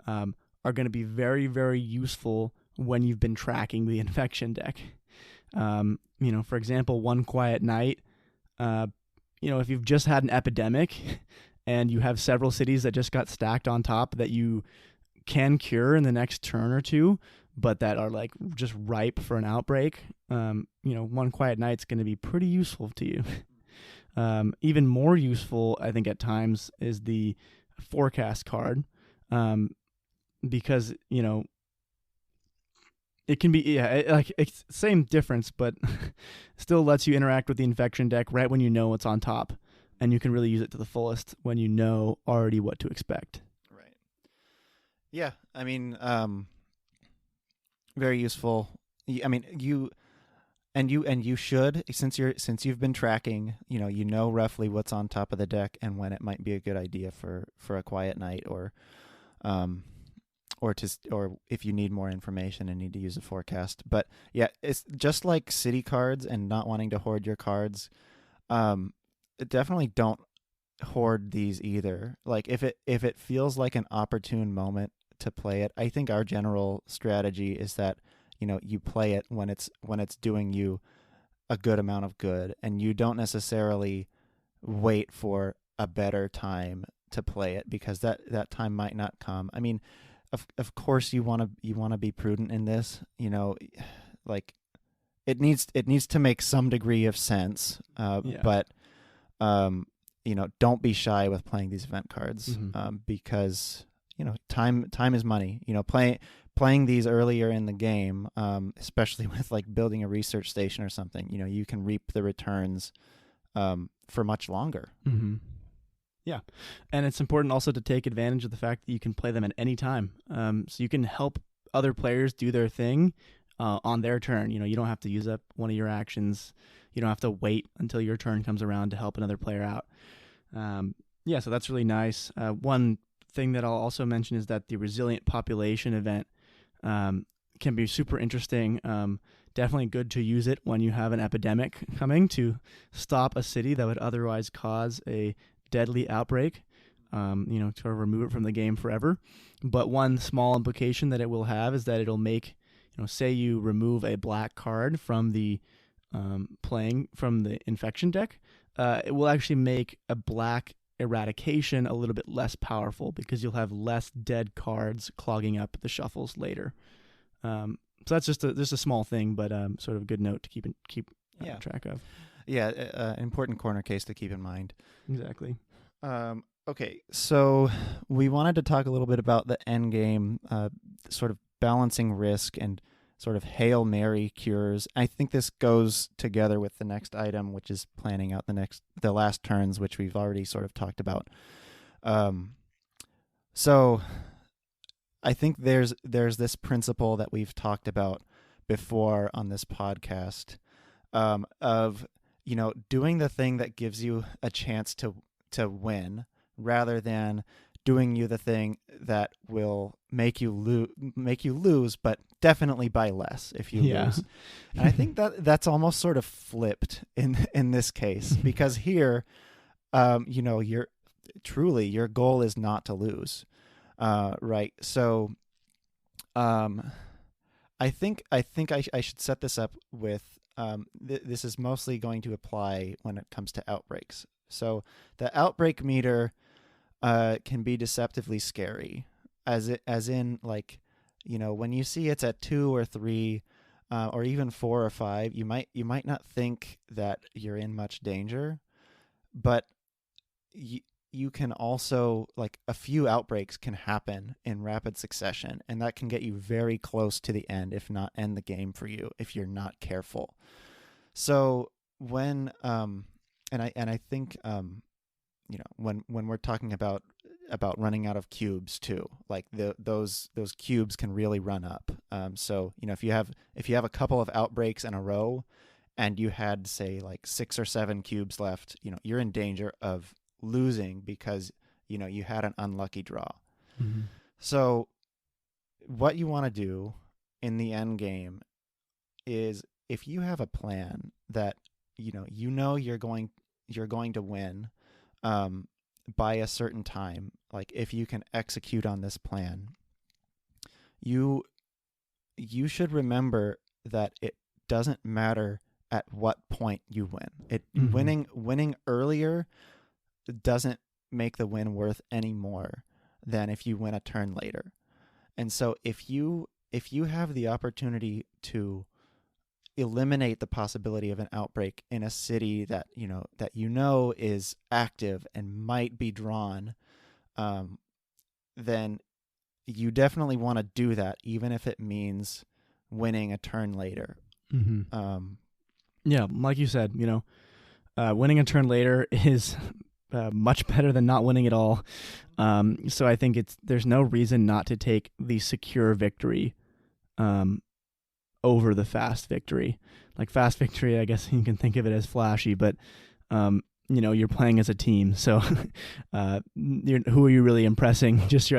[SPEAKER 1] are going to be very, very useful when you've been tracking the infection deck. For example, One Quiet Night, if you've just had an epidemic and you have several cities that just got stacked on top that you can cure in the next turn or two, but that are just ripe for an outbreak, One Quiet Night's going to be pretty useful to you. Even more useful, I think, at times is the forecast card, because it can be it's same difference, but still lets you interact with the infection deck right when you know what's on top, and you can really use it to the fullest when you know already what to expect.
[SPEAKER 2] Right. Yeah, I mean, very useful. I mean, you should, since you've been tracking, you know roughly what's on top of the deck and when it might be a good idea for a quiet night, or if you need more information and need to use a forecast. But yeah, it's just like city cards and not wanting to hoard your cards. Definitely don't hoard these either. If it feels like an opportune moment to play it. I think our general strategy is that, you play it when it's doing you a good amount of good, and you don't necessarily wait for a better time to play it, because that time might not come. I mean, of course you want to be prudent in this, like it needs to make some degree of sense, but don't be shy with playing these event cards, because time is money. Playing these earlier in the game, especially with like building a research station or something, you can reap the returns for much longer.
[SPEAKER 1] Mm-hmm. Yeah, and it's important also to take advantage of the fact that you can play them at any time. So you can help other players do their thing on their turn. You don't have to use up one of your actions. You don't have to wait until your turn comes around to help another player out. So that's really nice. One thing that I'll also mention is that the Resilient Population event can be super interesting. Definitely good to use it when you have an epidemic coming to stop a city that would otherwise cause a deadly outbreak, to remove it from the game forever. But one small implication that it will have is that it'll make, say you remove a black card from the playing from the infection deck, it will actually make a black eradication a little bit less powerful, because you'll have less dead cards clogging up the shuffles later. So that's just a small thing, but sort of a good note to keep track of.
[SPEAKER 2] Yeah, an important corner case to keep in mind.
[SPEAKER 1] Exactly.
[SPEAKER 2] Okay, so we wanted to talk a little bit about the end game, sort of balancing risk and sort of Hail Mary cures. I think this goes together with the next item, which is planning out the last turns, which we've already sort of talked about. So I think there's this principle that we've talked about before on this podcast, of doing the thing that gives you a chance to win, rather than doing you the thing that will make you lose, but definitely by less if you lose. And I think that's almost sort of flipped in this case, because here, your goal is not to lose, right? So, I think I should set this up with. This is mostly going to apply when it comes to outbreaks. So the outbreak meter can be deceptively scary, as in like, when you see it's at 2 or 3, or even 4 or 5, you might not think that you're in much danger, but you can also, like, a few outbreaks can happen in rapid succession, and that can get you very close to the end, if not end the game for you, if you're not careful. So when and I think when we're talking about running out of cubes too, like those cubes can really run up. So if you have a couple of outbreaks in a row, and you had, say, like 6 or 7 cubes left, you're in danger of losing because you had an unlucky draw.
[SPEAKER 1] Mm-hmm.
[SPEAKER 2] So what you want to do in the end game is, if you have a plan that you're going to win by a certain time, like if you can execute on this plan, you should remember that it doesn't matter at what point you win. Winning earlier doesn't make the win worth any more than if you win a turn later. And so if you have the opportunity to eliminate the possibility of an outbreak in a city that is active and might be drawn, then you definitely want to do that, even if it means winning a turn later.
[SPEAKER 1] Mm-hmm. Yeah, like you said, winning a turn later is much better than not winning at all. So I think there's no reason not to take the secure victory over the fast victory. Like, fast victory, I guess you can think of it as flashy, but you're playing as a team. So who are you really impressing? Just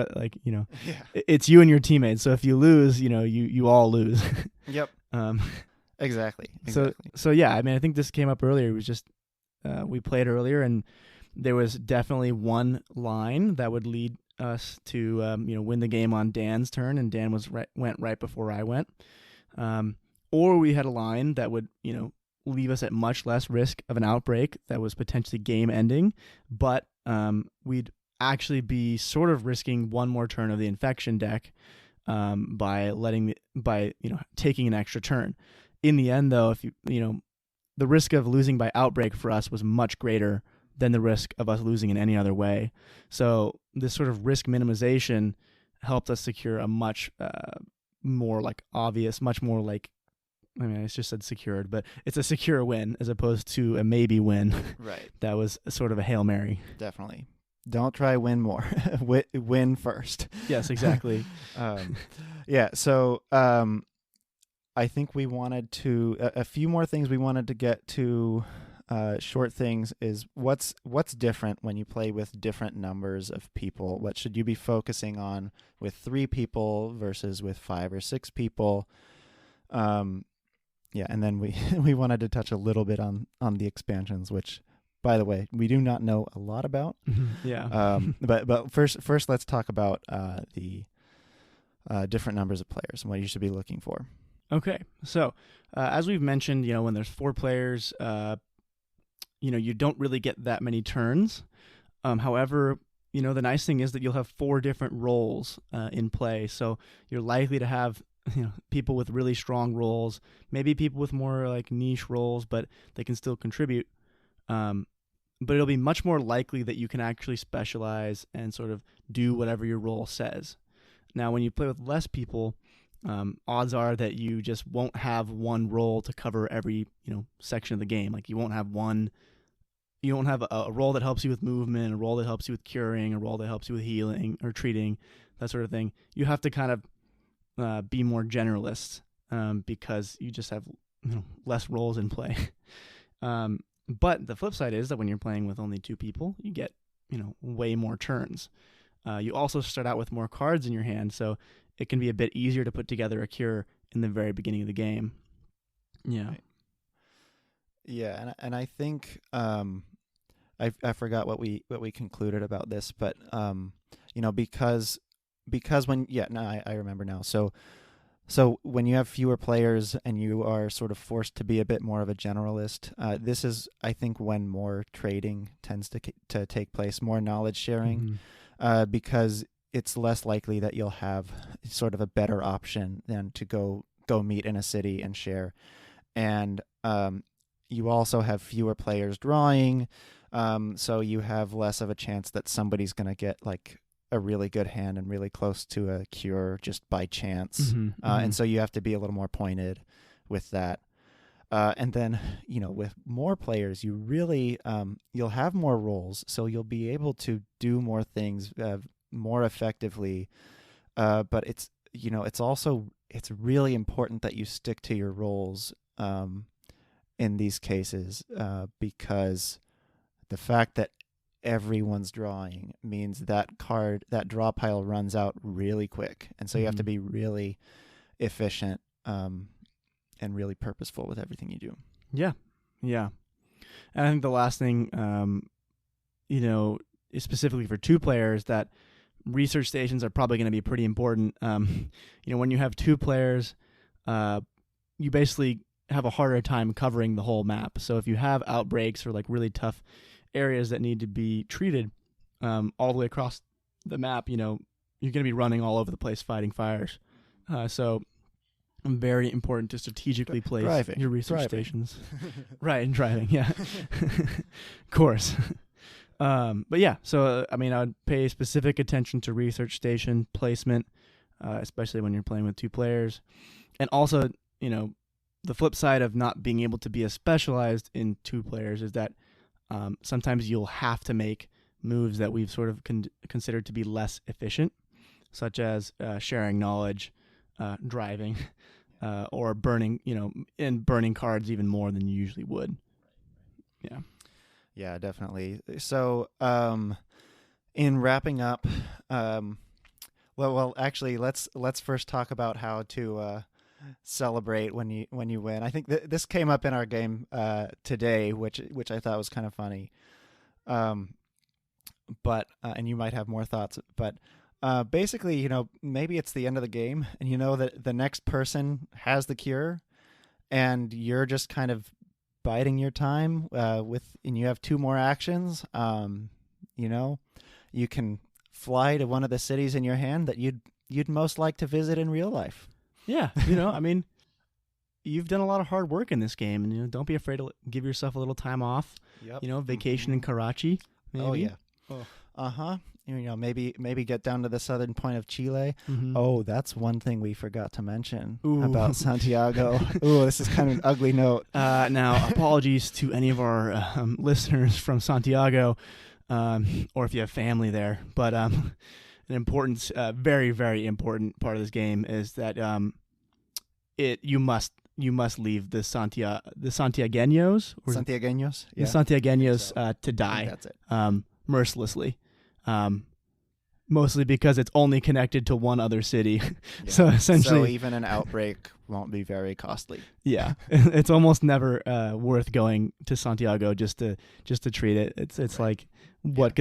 [SPEAKER 1] it's you and your teammates. So if you lose, you all lose.
[SPEAKER 2] Yep. Exactly.
[SPEAKER 1] So yeah, I mean, I think this came up earlier. It was just we played earlier, and there was definitely one line that would lead us to win the game on Dan's turn, and Dan went right before I went. Or we had a line that would leave us at much less risk of an outbreak that was potentially game ending, but we'd actually be sort of risking one more turn of the infection deck by taking an extra turn. In the end, though, if the risk of losing by outbreak for us was much greater than the risk of us losing in any other way. So this sort of risk minimization helped us secure a much more obvious, much more I just said secured, but it's a secure win as opposed to a maybe win.
[SPEAKER 2] Right.
[SPEAKER 1] That was sort of a Hail Mary.
[SPEAKER 2] Definitely. Don't try win more. Win first.
[SPEAKER 1] Yes, exactly.
[SPEAKER 2] So I think we wanted to a few more things we wanted to get to. Short things is what's different when you play with different numbers of people. What should you be focusing on with 3 people versus with 5 or 6 people? And then we wanted to touch a little bit on the expansions, which, by the way, we do not know a lot about.
[SPEAKER 1] Yeah.
[SPEAKER 2] But first let's talk about the different numbers of players and what you should be looking for.
[SPEAKER 1] Okay. So as we've mentioned, when there's 4 players, you don't really get that many turns. However, the nice thing is that you'll have 4 different roles in play. So you're likely to have people with really strong roles, maybe people with more niche roles, but they can still contribute. But it'll be much more likely that you can actually specialize and sort of do whatever your role says. Now, when you play with less people, odds are that you just won't have one role to cover every section of the game. You won't have a role that helps you with movement, a role that helps you with curing, a role that helps you with healing or treating, that sort of thing. You have to kind of be more generalist because you just have less roles in play. But the flip side is that when you're playing with only 2 people, you get way more turns. You also start out with more cards in your hand, so it can be a bit easier to put together a cure in the very beginning of the game. Yeah.
[SPEAKER 2] Right. Yeah, and I think I forgot what we concluded about this, but because when I remember now. So when you have fewer players and you are sort of forced to be a bit more of a generalist, this is, I think, when more trading tends to take place, more knowledge sharing, because it's less likely that you'll have sort of a better option than to go meet in a city and share. And you also have fewer players drawing, so you have less of a chance that somebody's going to get a really good hand and really close to a cure just by chance. And so you have to be a little more pointed with that. And then, with more players, you really, you'll have more roles, so you'll be able to do more things more effectively. But it's really important that you stick to your roles in these cases, because the fact that everyone's drawing means that draw pile runs out really quick, and so you have to be really efficient and really purposeful with everything you do. Yeah
[SPEAKER 1] And I think the last thing is specifically for 2 players, that research stations are probably going to be pretty important. When you have 2 players, you basically have a harder time covering the whole map. So if you have outbreaks or really tough areas that need to be treated all the way across the map, you're going to be running all over the place fighting fires. So very important to strategically place your research stations. Right, and driving, yeah. Of course. But yeah, so I would pay specific attention to research station placement, especially when you're playing with 2 players. And also, the flip side of not being able to be as specialized in 2 players is that sometimes you'll have to make moves that we've sort of considered to be less efficient, such as sharing knowledge, driving, or burning, and burning cards even more than you usually would. Yeah.
[SPEAKER 2] Yeah, definitely. So, in wrapping up, well, actually, let's first talk about how to celebrate when you win. I think this came up in our game today, which I thought was kind of funny. but and you might have more thoughts, but basically, maybe it's the end of the game, and you know that the next person has the cure, and you're just kind of biding your time and you have 2 more actions. You can fly to one of the cities in your hand that you'd most like to visit in real life.
[SPEAKER 1] Yeah, I mean, you've done a lot of hard work in this game, and don't be afraid to give yourself a little time off.
[SPEAKER 2] Yep.
[SPEAKER 1] Vacation in Karachi. Maybe.
[SPEAKER 2] Oh yeah. Oh. Maybe get down to the southern point of Chile.
[SPEAKER 1] Mm-hmm.
[SPEAKER 2] Oh, that's one thing we forgot to mention about Santiago. Ooh, this is kind of an ugly note.
[SPEAKER 1] Now, apologies to any of our listeners from Santiago, or if you have family there. But an important, very, very important part of this game is that you must leave the Santiagueños.
[SPEAKER 2] Santiagueños?
[SPEAKER 1] Yeah. The Santiagueños to die.
[SPEAKER 2] That's it.
[SPEAKER 1] Mercilessly. Mostly because it's only connected to one other city. Yeah. So essentially,
[SPEAKER 2] so even an outbreak won't be very costly.
[SPEAKER 1] Yeah. It's almost never worth going to Santiago just to treat it. It's right. Like what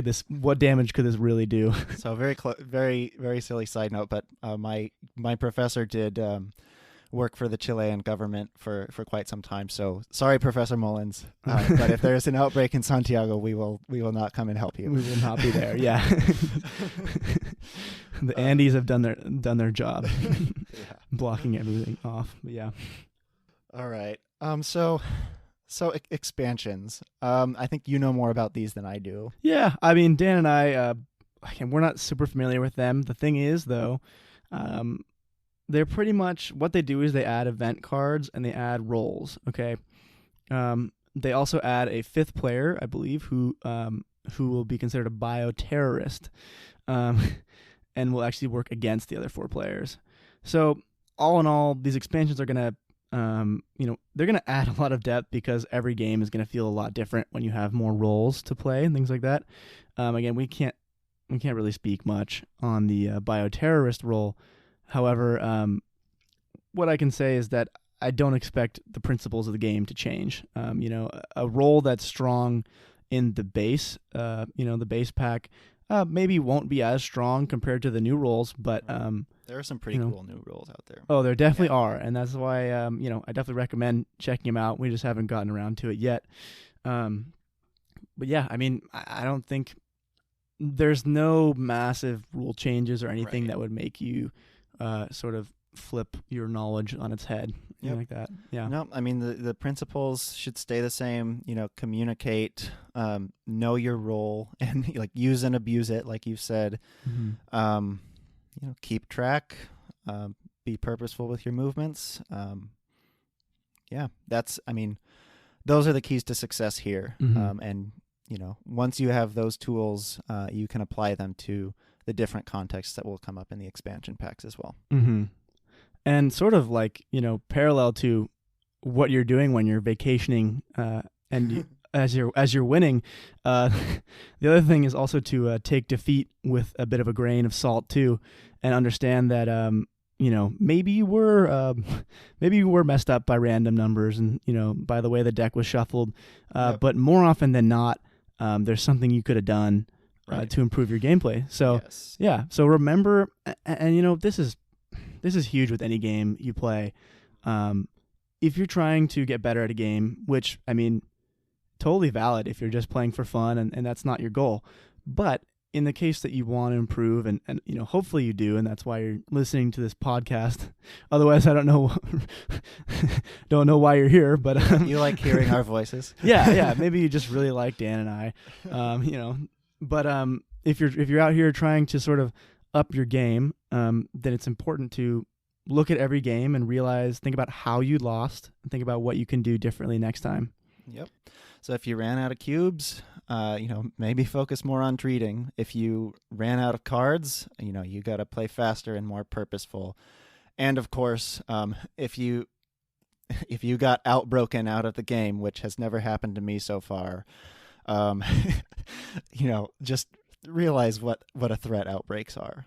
[SPEAKER 1] damage could this really do?
[SPEAKER 2] So very very silly side note, but my professor did work for the Chilean government for quite some time. So sorry, Professor Mullins, but if there's an outbreak in Santiago, we will not come and help you.
[SPEAKER 1] We will not be there. Yeah, the Andes have done their job, blocking everything off. But yeah.
[SPEAKER 2] All right. So expansions. I think you know more about these than I do.
[SPEAKER 1] Yeah, I mean, Dan and I, we're not super familiar with them. The thing is, though, they're pretty much what they do is they add event cards and they add roles. Okay. They also add a 5th player, I believe, who will be considered a bioterrorist, and will actually work against the other 4 players. So all in all, these expansions are gonna, they're gonna add a lot of depth because every game is gonna feel a lot different when you have more roles to play and things like that. Again, we can't really speak much on the bioterrorist role. However, what I can say is that I don't expect the principles of the game to change. A role that's strong in the base, the base pack, maybe won't be as strong compared to the new roles, but
[SPEAKER 2] there are some pretty cool new roles out there.
[SPEAKER 1] Oh, there definitely are, and that's why I definitely recommend checking them out. We just haven't gotten around to it yet. But yeah, I mean, I don't think there's no massive rule changes or anything that would make you sort of flip your knowledge on its head, like that. Yeah.
[SPEAKER 2] No, I mean the principles should stay the same. Communicate, know your role, and use and abuse it, like you've said. Mm-hmm. Keep track, be purposeful with your movements. Those are the keys to success here. Mm-hmm. And once you have those tools, you can apply them to the different contexts that will come up in the expansion packs as well.
[SPEAKER 1] Mm-hmm. And sort of parallel to what you're doing when you're vacationing, and as you're winning, the other thing is also to take defeat with a bit of a grain of salt too, and understand that maybe you were messed up by random numbers and by the way the deck was shuffled, but more often than not, there's something you could have done. To improve your gameplay. So yeah. So remember, and this is huge with any game you play. If you're trying to get better at a game, which I mean, totally valid if you're just playing for fun and that's not your goal. But in the case that you want to improve, and hopefully you do, and that's why you're listening to this podcast. Otherwise, I don't know why you're here. But
[SPEAKER 2] you like hearing our voices.
[SPEAKER 1] Yeah. Maybe you just really like Dan and I. But if you're out here trying to sort of up your game, then it's important to look at every game and think about how you lost, and think about what you can do differently next time.
[SPEAKER 2] Yep. So if you ran out of cubes, maybe focus more on treating. If you ran out of cards, you got to play faster and more purposeful. And of course, if you got outbroken out of the game, which has never happened to me so far, just realize what a threat outbreaks are,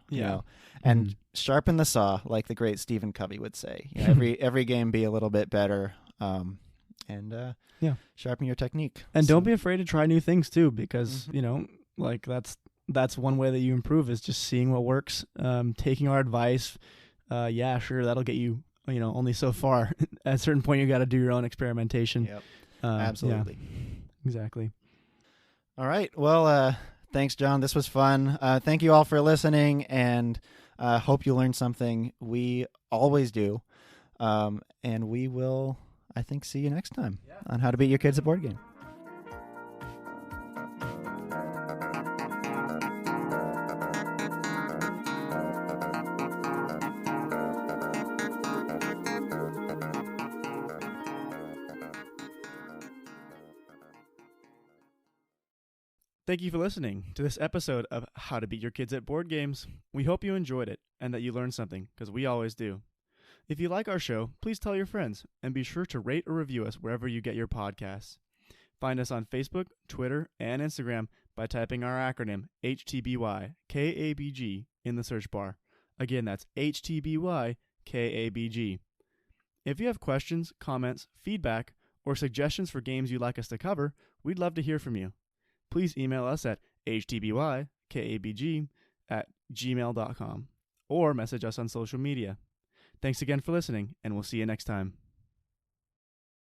[SPEAKER 2] and sharpen the saw, like the great Stephen Covey would say. Every game be a little bit better, and sharpen your technique.
[SPEAKER 1] And don't be afraid to try new things too, because that's that's one way that you improve, is just seeing what works, taking our advice. Yeah, sure, that'll get you, only so far. At a certain point, you got to do your own experimentation.
[SPEAKER 2] Yep. Absolutely.
[SPEAKER 1] Yeah, exactly.
[SPEAKER 2] All right. Well, thanks, John. This was fun. Thank you all for listening, and hope you learned something. We always do. And we will, I think, see you next time on How to Beat Your Kids at Board Game.
[SPEAKER 1] Thank you for listening to this episode of How to Beat Your Kids at Board Games. We hope you enjoyed it and that you learned something, because we always do. If you like our show, please tell your friends, and be sure to rate or review us wherever you get your podcasts. Find us on Facebook, Twitter, and Instagram by typing our acronym HTBYKABG in the search bar. Again, that's HTBYKABG. If you have questions, comments, feedback, or suggestions for games you'd like us to cover, we'd love to hear from you. Please email us at htbykabg@gmail.com or message us on social media. Thanks again for listening, and we'll see you next time.